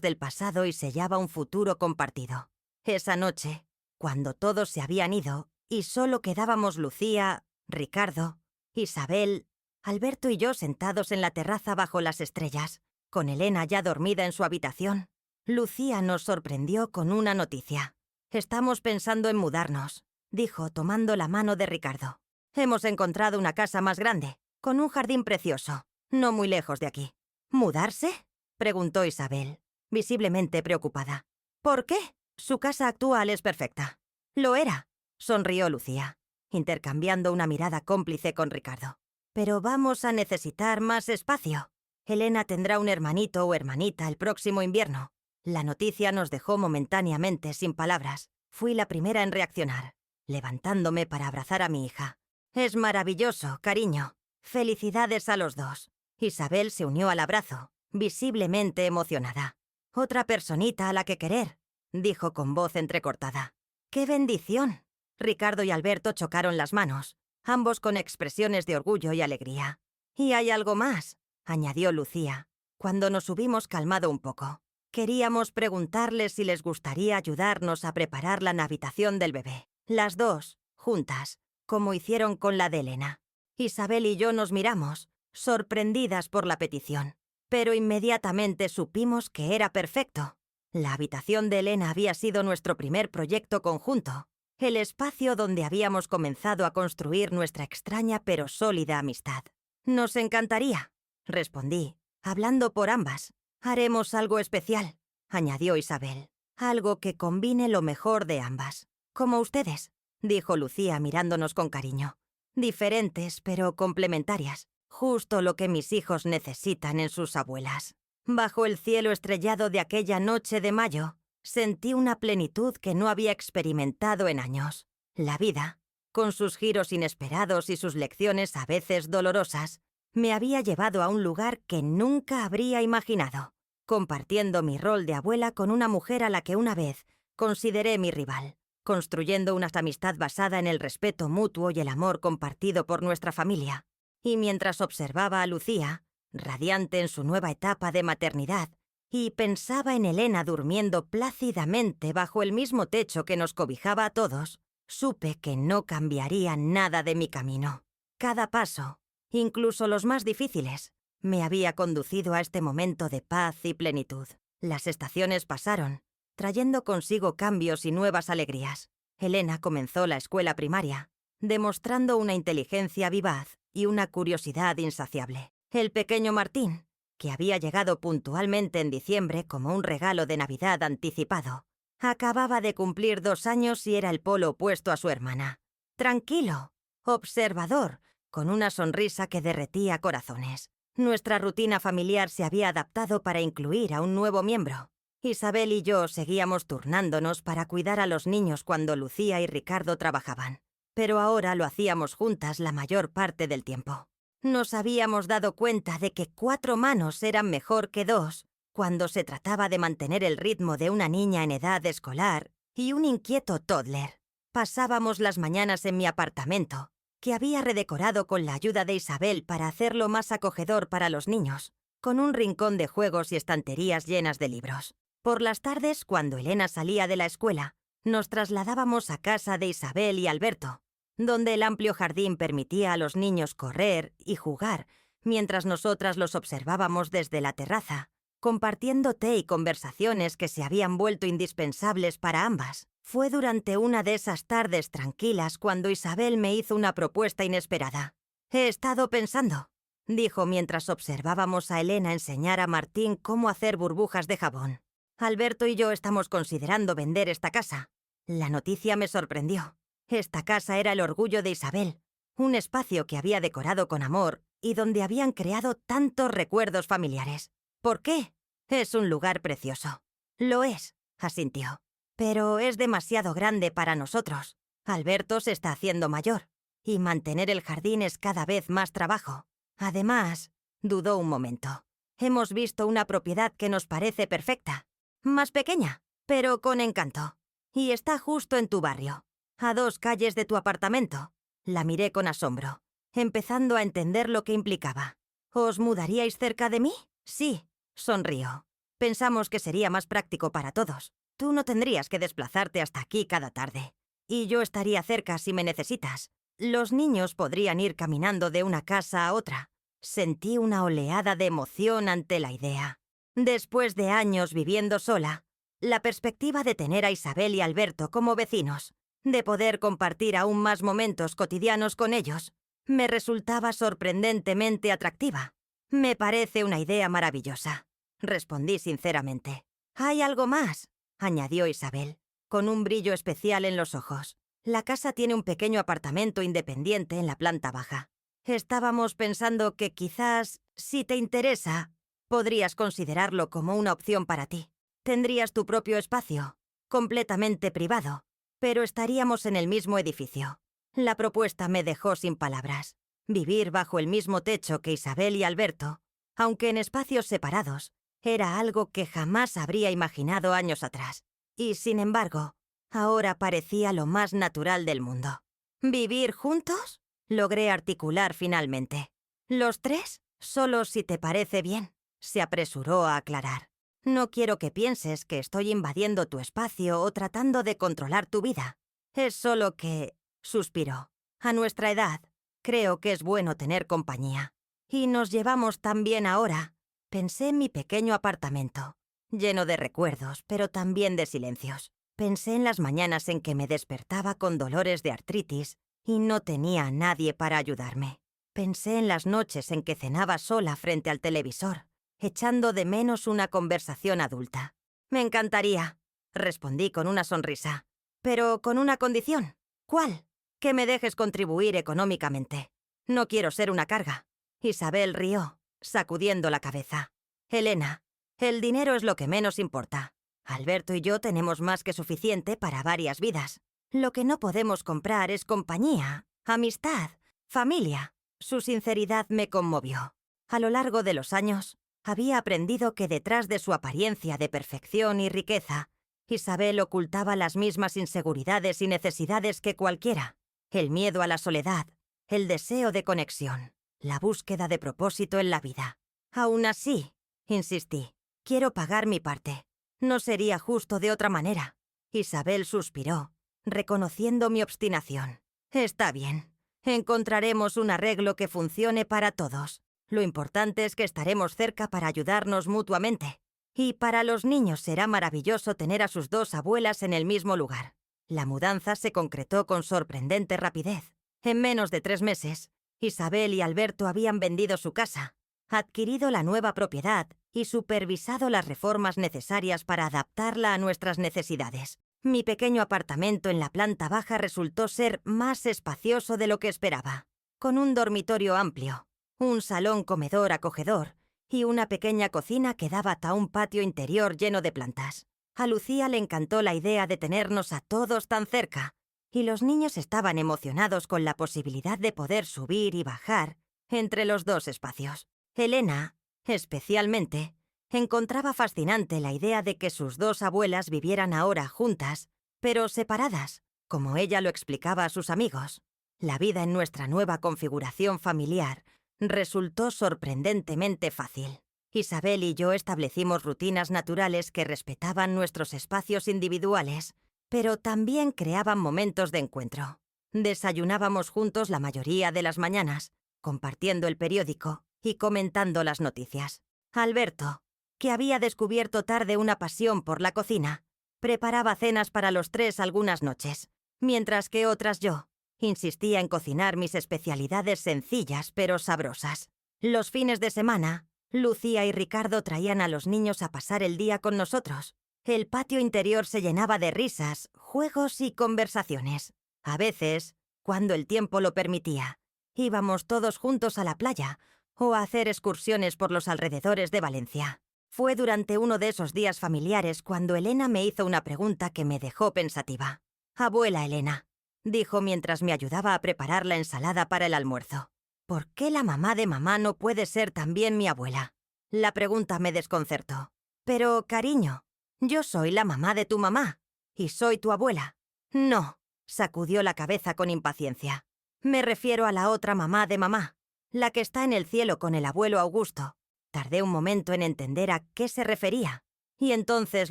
del pasado y sellaba un futuro compartido. Esa noche, cuando todos se habían ido y solo quedábamos Lucía, Ricardo, Isabel, Alberto y yo sentados en la terraza bajo las estrellas, con Elena ya dormida en su habitación, Lucía nos sorprendió con una noticia. «Estamos pensando en mudarnos», dijo tomando la mano de Ricardo. «Hemos encontrado una casa más grande, con un jardín precioso, no muy lejos de aquí». «¿Mudarse?», preguntó Isabel, visiblemente preocupada. «¿Por qué? Su casa actual es perfecta». «Lo era», sonrió Lucía, intercambiando una mirada cómplice con Ricardo. «Pero vamos a necesitar más espacio. Elena tendrá un hermanito o hermanita el próximo invierno». La noticia nos dejó momentáneamente sin palabras. Fui la primera en reaccionar, levantándome para abrazar a mi hija. «Es maravilloso, cariño. Felicidades a los dos». Isabel se unió al abrazo, visiblemente emocionada. «Otra personita a la que querer», dijo con voz entrecortada. «¡Qué bendición!». Ricardo y Alberto chocaron las manos, ambos con expresiones de orgullo y alegría. «Y hay algo más», añadió Lucía, cuando nos hubimos calmado un poco. «Queríamos preguntarles si les gustaría ayudarnos a preparar la habitación del bebé. Las dos, juntas, como hicieron con la de Elena». Isabel y yo nos miramos, sorprendidas por la petición, pero inmediatamente supimos que era perfecto. La habitación de Elena había sido nuestro primer proyecto conjunto, el espacio donde habíamos comenzado a construir nuestra extraña pero sólida amistad. «Nos encantaría», respondí, hablando por ambas. «Haremos algo especial», añadió Isabel, «algo que combine lo mejor de ambas. Como ustedes», dijo Lucía mirándonos con cariño. «Diferentes, pero complementarias. Justo lo que mis hijos necesitan en sus abuelas». Bajo el cielo estrellado de aquella noche de mayo, sentí una plenitud que no había experimentado en años. La vida, con sus giros inesperados y sus lecciones a veces dolorosas, me había llevado a un lugar que nunca habría imaginado, compartiendo mi rol de abuela con una mujer a la que una vez consideré mi rival, construyendo una amistad basada en el respeto mutuo y el amor compartido por nuestra familia. Y mientras observaba a Lucía, radiante en su nueva etapa de maternidad, y pensaba en Elena durmiendo plácidamente bajo el mismo techo que nos cobijaba a todos, supe que no cambiaría nada de mi camino. Cada paso, incluso los más difíciles, me había conducido a este momento de paz y plenitud. Las estaciones pasaron, trayendo consigo cambios y nuevas alegrías. Elena comenzó la escuela primaria, demostrando una inteligencia vivaz y una curiosidad insaciable. El pequeño Martín, que había llegado puntualmente en diciembre como un regalo de Navidad anticipado, acababa de cumplir 2 años y era el polo opuesto a su hermana. Tranquilo, observador, con una sonrisa que derretía corazones. Nuestra rutina familiar se había adaptado para incluir a un nuevo miembro. Isabel y yo seguíamos turnándonos para cuidar a los niños cuando Lucía y Ricardo trabajaban, pero ahora lo hacíamos juntas la mayor parte del tiempo. Nos habíamos dado cuenta de que 4 manos eran mejor que 2 cuando se trataba de mantener el ritmo de una niña en edad escolar y un inquieto toddler. Pasábamos las mañanas en mi apartamento, que había redecorado con la ayuda de Isabel para hacerlo más acogedor para los niños, con un rincón de juegos y estanterías llenas de libros. Por las tardes, cuando Elena salía de la escuela, nos trasladábamos a casa de Isabel y Alberto, donde el amplio jardín permitía a los niños correr y jugar, mientras nosotras los observábamos desde la terraza, compartiendo té y conversaciones que se habían vuelto indispensables para ambas. Fue durante una de esas tardes tranquilas cuando Isabel me hizo una propuesta inesperada. «He estado pensando», dijo mientras observábamos a Elena enseñar a Martín cómo hacer burbujas de jabón. «Alberto y yo estamos considerando vender esta casa». La noticia me sorprendió. Esta casa era el orgullo de Isabel, un espacio que había decorado con amor y donde habían creado tantos recuerdos familiares. ¿Por qué? Es un lugar precioso. Lo es, asintió. Pero es demasiado grande para nosotros. Alberto se está haciendo mayor, y mantener el jardín es cada vez más trabajo. Además, dudó un momento. Hemos visto una propiedad que nos parece perfecta. Más pequeña, pero con encanto. Y está justo en tu barrio, a 2 calles de tu apartamento. La miré con asombro, empezando a entender lo que implicaba. ¿Os mudaríais cerca de mí? Sí, sonrió. Pensamos que sería más práctico para todos. Tú no tendrías que desplazarte hasta aquí cada tarde. Y yo estaría cerca si me necesitas. Los niños podrían ir caminando de una casa a otra. Sentí una oleada de emoción ante la idea. Después de años viviendo sola, la perspectiva de tener a Isabel y Alberto como vecinos, de poder compartir aún más momentos cotidianos con ellos, me resultaba sorprendentemente atractiva. «Me parece una idea maravillosa», respondí sinceramente. «Hay algo más», añadió Isabel, con un brillo especial en los ojos. «La casa tiene un pequeño apartamento independiente en la planta baja. Estábamos pensando que quizás, si te interesa, podrías considerarlo como una opción para ti. Tendrías tu propio espacio, completamente privado, pero estaríamos en el mismo edificio». La propuesta me dejó sin palabras. Vivir bajo el mismo techo que Isabel y Alberto, aunque en espacios separados, era algo que jamás habría imaginado años atrás. Y, sin embargo, ahora parecía lo más natural del mundo. ¿Vivir juntos? Logré articular finalmente. «¿Los 3? Solo si te parece bien», se apresuró a aclarar. «No quiero que pienses que estoy invadiendo tu espacio o tratando de controlar tu vida. Es solo que...», suspiró. «A nuestra edad, creo que es bueno tener compañía. Y nos llevamos tan bien ahora». Pensé en mi pequeño apartamento, lleno de recuerdos, pero también de silencios. Pensé en las mañanas en que me despertaba con dolores de artritis y no tenía a nadie para ayudarme. Pensé en las noches en que cenaba sola frente al televisor, echando de menos una conversación adulta. «Me encantaría», respondí con una sonrisa, «pero con una condición». «¿Cuál?» «Que me dejes contribuir económicamente. No quiero ser una carga». Isabel rió, sacudiendo la cabeza. «Elena, el dinero es lo que menos importa. Alberto y yo tenemos más que suficiente para varias vidas. Lo que no podemos comprar es compañía, amistad, familia». Su sinceridad me conmovió. A lo largo de los años, había aprendido que detrás de su apariencia de perfección y riqueza, Isabel ocultaba las mismas inseguridades y necesidades que cualquiera. El miedo a la soledad, el deseo de conexión, la búsqueda de propósito en la vida. «Aún así», insistí, «quiero pagar mi parte. No sería justo de otra manera». Isabel suspiró, reconociendo mi obstinación. «Está bien. Encontraremos un arreglo que funcione para todos. Lo importante es que estaremos cerca para ayudarnos mutuamente. Y para los niños será maravilloso tener a sus 2 abuelas en el mismo lugar». La mudanza se concretó con sorprendente rapidez. En menos de 3 meses, Isabel y Alberto habían vendido su casa, adquirido la nueva propiedad y supervisado las reformas necesarias para adaptarla a nuestras necesidades. Mi pequeño apartamento en la planta baja resultó ser más espacioso de lo que esperaba, con un dormitorio amplio, un salón comedor acogedor y una pequeña cocina que daba hasta un patio interior lleno de plantas. A Lucía le encantó la idea de tenernos a todos tan cerca, y los niños estaban emocionados con la posibilidad de poder subir y bajar entre los 2 espacios. Elena, especialmente, encontraba fascinante la idea de que sus 2 abuelas vivieran ahora juntas, pero separadas, como ella lo explicaba a sus amigos. La vida en nuestra nueva configuración familiar resultó sorprendentemente fácil. Isabel y yo establecimos rutinas naturales que respetaban nuestros espacios individuales, pero también creaban momentos de encuentro. Desayunábamos juntos la mayoría de las mañanas, compartiendo el periódico y comentando las noticias. Alberto, que había descubierto tarde una pasión por la cocina, preparaba cenas para los tres algunas noches, mientras que otras yo insistía en cocinar mis especialidades sencillas pero sabrosas. Los fines de semana, Lucía y Ricardo traían a los niños a pasar el día con nosotros. El patio interior se llenaba de risas, juegos y conversaciones. A veces, cuando el tiempo lo permitía, íbamos todos juntos a la playa o a hacer excursiones por los alrededores de Valencia. Fue durante uno de esos días familiares cuando Elena me hizo una pregunta que me dejó pensativa. «Abuela Elena», dijo mientras me ayudaba a preparar la ensalada para el almuerzo, «¿por qué la mamá de mamá no puede ser también mi abuela?» La pregunta me desconcertó. «Pero, cariño, yo soy la mamá de tu mamá y soy tu abuela». «No», sacudió la cabeza con impaciencia. «Me refiero a la otra mamá de mamá, la que está en el cielo con el abuelo Augusto». Tardé un momento en entender a qué se refería, y entonces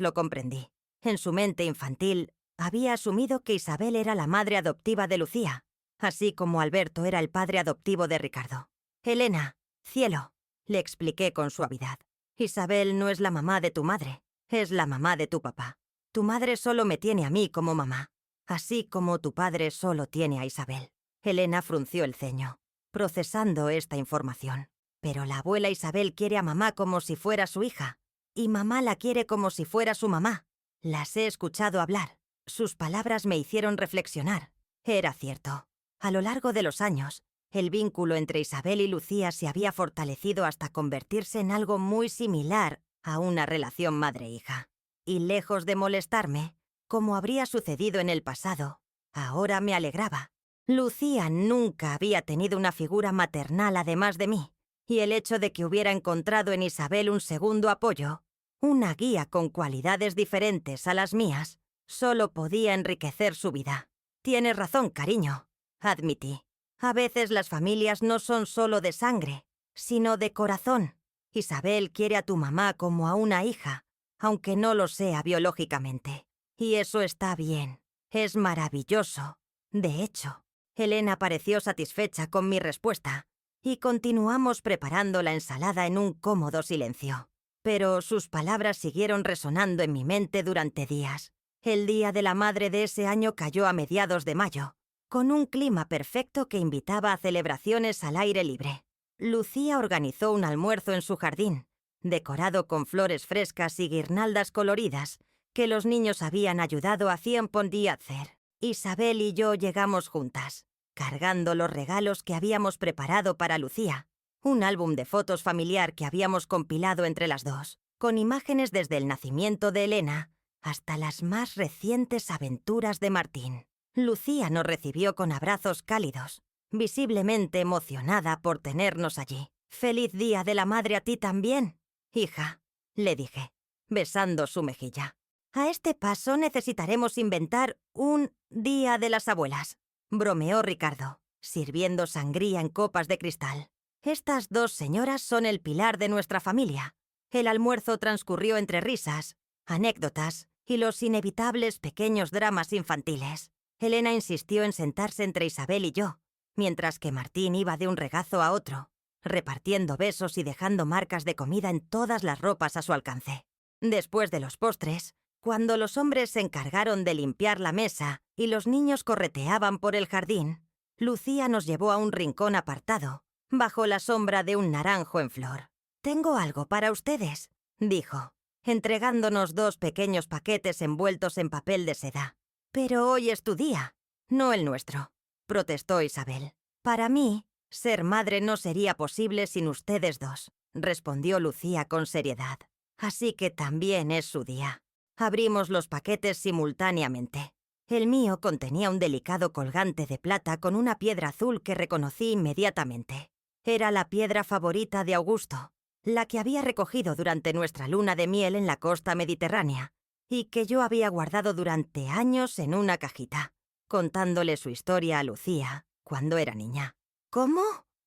lo comprendí. En su mente infantil, había asumido que Isabel era la madre adoptiva de Lucía, así como Alberto era el padre adoptivo de Ricardo. «Elena, cielo», le expliqué con suavidad. «Isabel no es la mamá de tu madre, es la mamá de tu papá. Tu madre solo me tiene a mí como mamá, así como tu padre solo tiene a Isabel». Elena frunció el ceño, procesando esta información. «Pero la abuela Isabel quiere a mamá como si fuera su hija, y mamá la quiere como si fuera su mamá. Las he escuchado hablar. Sus palabras me hicieron reflexionar. Era cierto. A lo largo de los años, el vínculo entre Isabel y Lucía se había fortalecido hasta convertirse en algo muy similar a una relación madre-hija. Y lejos de molestarme, como habría sucedido en el pasado, ahora me alegraba. Lucía nunca había tenido una figura maternal además de mí, y el hecho de que hubiera encontrado en Isabel un segundo apoyo, una guía con cualidades diferentes a las mías, solo podía enriquecer su vida. «Tienes razón, cariño», admití. «A veces las familias no son solo de sangre, sino de corazón. Isabel quiere a tu mamá como a una hija, aunque no lo sea biológicamente. Y eso está bien. Es maravilloso. De hecho». Elena pareció satisfecha con mi respuesta, y continuamos preparando la ensalada en un cómodo silencio. Pero sus palabras siguieron resonando en mi mente durante días. El Día de la Madre de ese año cayó a mediados de mayo, con un clima perfecto que invitaba a celebraciones al aire libre. Lucía organizó un almuerzo en su jardín, decorado con flores frescas y guirnaldas coloridas que los niños habían ayudado a Cien-Pont-y hacer. Isabel y yo llegamos juntas, cargando los regalos que habíamos preparado para Lucía, un álbum de fotos familiar que habíamos compilado entre las dos, con imágenes desde el nacimiento de Elena hasta las más recientes aventuras de Martín. Lucía nos recibió con abrazos cálidos, visiblemente emocionada por tenernos allí. «Feliz Día de la Madre a ti también, hija», le dije, besando su mejilla. «A este paso necesitaremos inventar un Día de las Abuelas», bromeó Ricardo, sirviendo sangría en copas de cristal. «Estas dos señoras son el pilar de nuestra familia». El almuerzo transcurrió entre risas, anécdotas y los inevitables pequeños dramas infantiles. Elena insistió en sentarse entre Isabel y yo, mientras que Martín iba de un regazo a otro, repartiendo besos y dejando marcas de comida en todas las ropas a su alcance. Después de los postres, cuando los hombres se encargaron de limpiar la mesa y los niños correteaban por el jardín, Lucía nos llevó a un rincón apartado, bajo la sombra de un naranjo en flor. «Tengo algo para ustedes», dijo, entregándonos dos pequeños paquetes envueltos en papel de seda. «Pero hoy es tu día, no el nuestro», protestó Isabel. «Para mí, ser madre no sería posible sin ustedes dos», respondió Lucía con seriedad. «Así que también es su día». Abrimos los paquetes simultáneamente. El mío contenía un delicado colgante de plata con una piedra azul que reconocí inmediatamente. Era la piedra favorita de Augusto, la que había recogido durante nuestra luna de miel en la costa mediterránea, y que yo había guardado durante años en una cajita, contándole su historia a Lucía cuando era niña. «¿Cómo?»,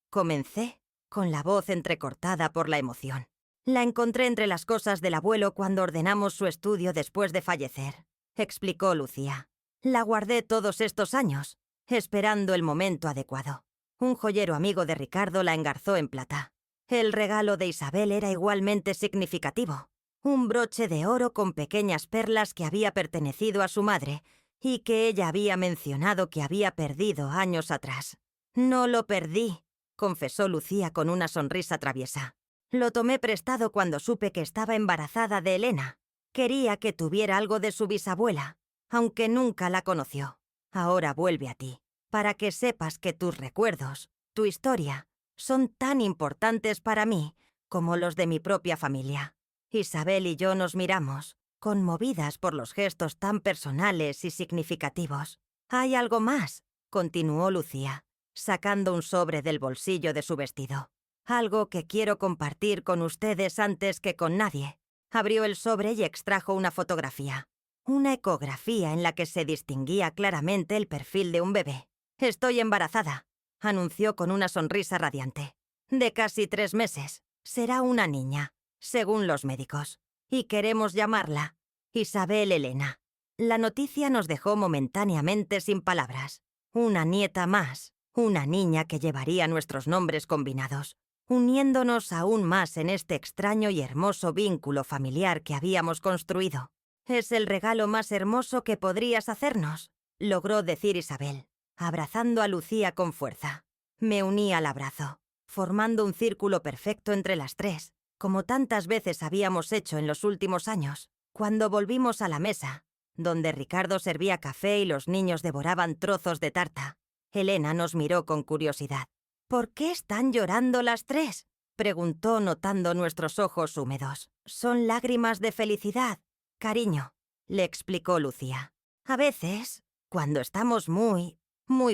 comencé, con la voz entrecortada por la emoción. «La encontré entre las cosas del abuelo cuando ordenamos su estudio después de fallecer», explicó Lucía. «La guardé todos estos años. esperando el momento adecuado. Un joyero amigo de Ricardo la engarzó en plata. El regalo de Isabel era igualmente significativo. Un broche de oro con pequeñas perlas que había pertenecido a su madre y que ella había mencionado que había perdido años atrás. «No lo perdí», confesó Lucía con una sonrisa traviesa. «Lo tomé prestado cuando supe que estaba embarazada de Elena. Quería que tuviera algo de su bisabuela, aunque nunca la conoció. Ahora vuelve a ti, para que sepas que tus recuerdos, tu historia, son tan importantes para mí como los de mi propia familia». Isabel y yo nos miramos, conmovidas por los gestos tan personales y significativos. «Hay algo más», continuó Lucía, sacando un sobre del bolsillo de su vestido. «Algo que quiero compartir con ustedes antes que con nadie». Abrió el sobre y extrajo una fotografía. Una ecografía en la que se distinguía claramente el perfil de un bebé. «Estoy embarazada», anunció con una sonrisa radiante. «De casi 3 meses. Será una niña, según los médicos. Y queremos llamarla Isabel Elena». La noticia nos dejó momentáneamente sin palabras. Una nieta más, una niña que llevaría nuestros nombres combinados, uniéndonos aún más en este extraño y hermoso vínculo familiar que habíamos construido. «Es el regalo más hermoso que podrías hacernos», logró decir Isabel, abrazando a Lucía con fuerza. Me uní al abrazo, formando un círculo perfecto entre las tres, como tantas veces habíamos hecho en los últimos años. Cuando volvimos a la mesa, donde Ricardo servía café y los niños devoraban trozos de tarta, Elena nos miró con curiosidad. «¿Por qué están llorando las tres?», preguntó notando nuestros ojos húmedos. «Son lágrimas de felicidad, cariño», le explicó Lucía. «A veces, cuando estamos muy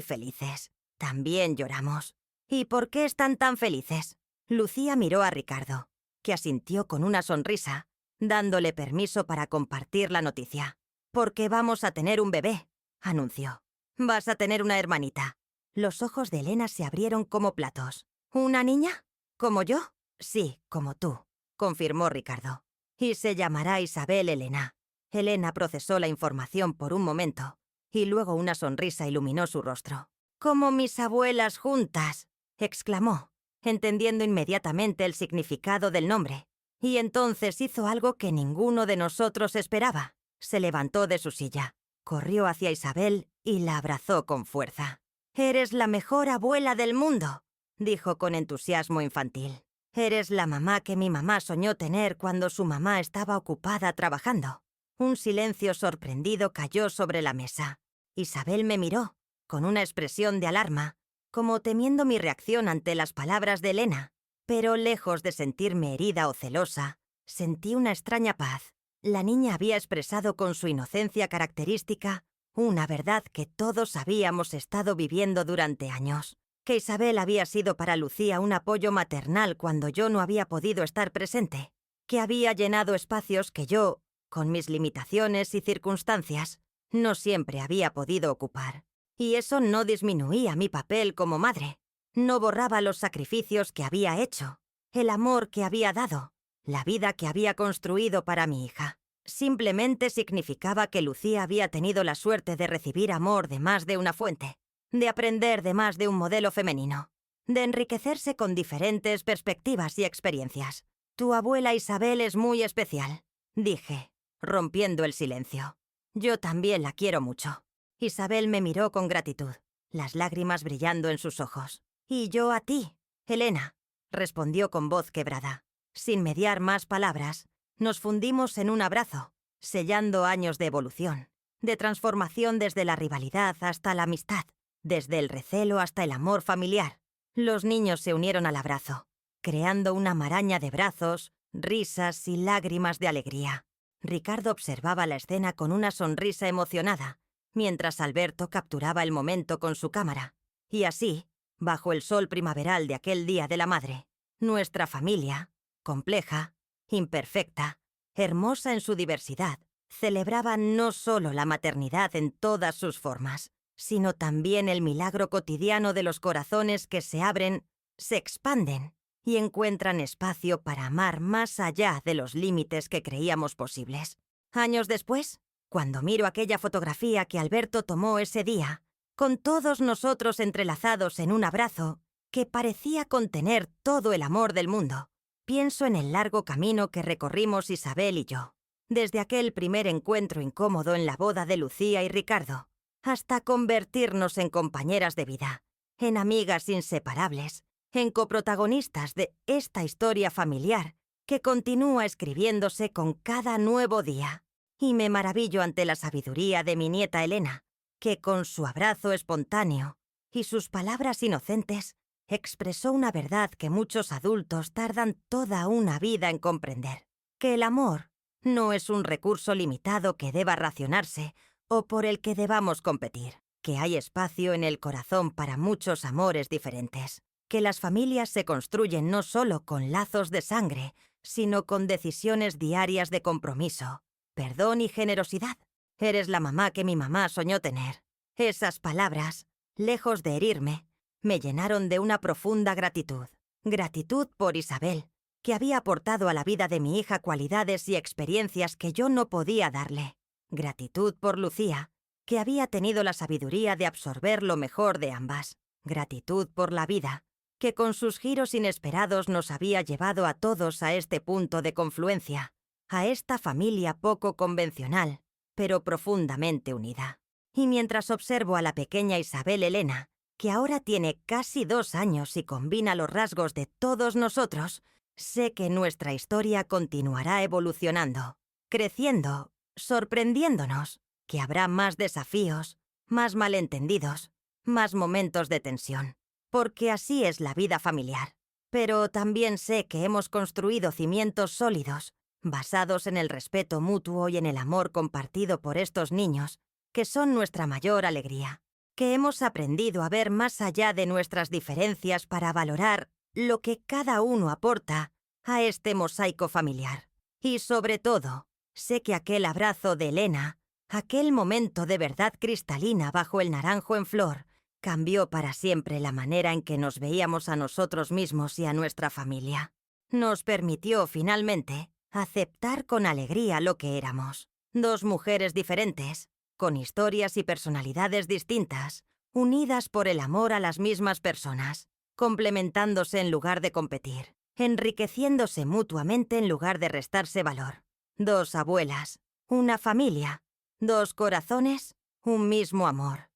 felices, también lloramos». «¿Y por qué están tan felices?». Lucía miró a Ricardo, que asintió con una sonrisa, dándole permiso para compartir la noticia. «Porque vamos a tener un bebé», anunció. «Vas a tener una hermanita». Los ojos de Elena se abrieron como platos. «¿Una niña? ¿Como yo?». «Sí, como tú», confirmó Ricardo. «Y se llamará Isabel Elena». Elena procesó la información por un momento, y luego una sonrisa iluminó su rostro. «Como mis abuelas juntas», exclamó, entendiendo inmediatamente el significado del nombre. Y entonces hizo algo que ninguno de nosotros esperaba. Se levantó de su silla, corrió hacia Isabel y la abrazó con fuerza. «Eres la mejor abuela del mundo», dijo con entusiasmo infantil. «Eres la mamá que mi mamá soñó tener cuando su mamá estaba ocupada trabajando». Un silencio sorprendido cayó sobre la mesa. Isabel me miró, con una expresión de alarma, como temiendo mi reacción ante las palabras de Elena. Pero lejos de sentirme herida o celosa, sentí una extraña paz. La niña había expresado con su inocencia característica una verdad que todos habíamos estado viviendo durante años. Que Isabel había sido para Lucía un apoyo maternal cuando yo no había podido estar presente. Que había llenado espacios que yo, con mis limitaciones y circunstancias, no siempre había podido ocupar. Y eso no disminuía mi papel como madre. No borraba los sacrificios que había hecho, el amor que había dado, la vida que había construido para mi hija. Simplemente significaba que Lucía había tenido la suerte de recibir amor de más de una fuente, de aprender de más de un modelo femenino, de enriquecerse con diferentes perspectivas y experiencias. «Tu abuela Isabel es muy especial», dije, rompiendo el silencio. «Yo también la quiero mucho». Isabel me miró con gratitud, las lágrimas brillando en sus ojos. «Y yo a ti, Elena», respondió con voz quebrada. Sin mediar más palabras, nos fundimos en un abrazo, sellando años de evolución, de transformación desde la rivalidad hasta la amistad, desde el recelo hasta el amor familiar. Los niños se unieron al abrazo, creando una maraña de brazos, risas y lágrimas de alegría. Ricardo observaba la escena con una sonrisa emocionada, mientras Alberto capturaba el momento con su cámara. Y así, bajo el sol primaveral de aquel Día de la Madre, nuestra familia, compleja, imperfecta, hermosa en su diversidad, celebraba no solo la maternidad en todas sus formas, sino también el milagro cotidiano de los corazones que se abren, se expanden y encuentran espacio para amar más allá de los límites que creíamos posibles. Años después, cuando miro aquella fotografía que Alberto tomó ese día, con todos nosotros entrelazados en un abrazo que parecía contener todo el amor del mundo. Pienso en el largo camino que recorrimos Isabel y yo, desde aquel primer encuentro incómodo en la boda de Lucía y Ricardo, hasta convertirnos en compañeras de vida, en amigas inseparables, en coprotagonistas de esta historia familiar que continúa escribiéndose con cada nuevo día. Y me maravillo ante la sabiduría de mi nieta Elena, que con su abrazo espontáneo y sus palabras inocentes expresó una verdad que muchos adultos tardan toda una vida en comprender: que el amor no es un recurso limitado que deba racionarse o por el que debamos competir, que hay espacio en el corazón para muchos amores diferentes, que las familias se construyen no solo con lazos de sangre, sino con decisiones diarias de compromiso, perdón y generosidad. Eres la mamá que mi mamá soñó tener. Esas palabras, lejos de herirme, me llenaron de una profunda gratitud. Gratitud por Isabel, que había aportado a la vida de mi hija cualidades y experiencias que yo no podía darle. Gratitud por Lucía, que había tenido la sabiduría de absorber lo mejor de ambas. Gratitud por la vida, que con sus giros inesperados nos había llevado a todos a este punto de confluencia, a esta familia poco convencional, pero profundamente unida. Y mientras observo a la pequeña Isabel Elena, que ahora tiene casi 2 años y combina los rasgos de todos nosotros, sé que nuestra historia continuará evolucionando, creciendo, sorprendiéndonos, que habrá más desafíos, más malentendidos, más momentos de tensión, porque así es la vida familiar. Pero también sé que hemos construido cimientos sólidos, basados en el respeto mutuo y en el amor compartido por estos niños, que son nuestra mayor alegría, que hemos aprendido a ver más allá de nuestras diferencias para valorar lo que cada uno aporta a este mosaico familiar. Y sobre todo, sé que aquel abrazo de Elena, aquel momento de verdad cristalina bajo el naranjo en flor, cambió para siempre la manera en que nos veíamos a nosotros mismos y a nuestra familia. Nos permitió, finalmente, aceptar con alegría lo que éramos. 2 mujeres diferentes, con historias y personalidades distintas, unidas por el amor a las mismas personas, complementándose en lugar de competir, enriqueciéndose mutuamente en lugar de restarse valor. 2 abuelas, una familia, 2 corazones, un mismo amor.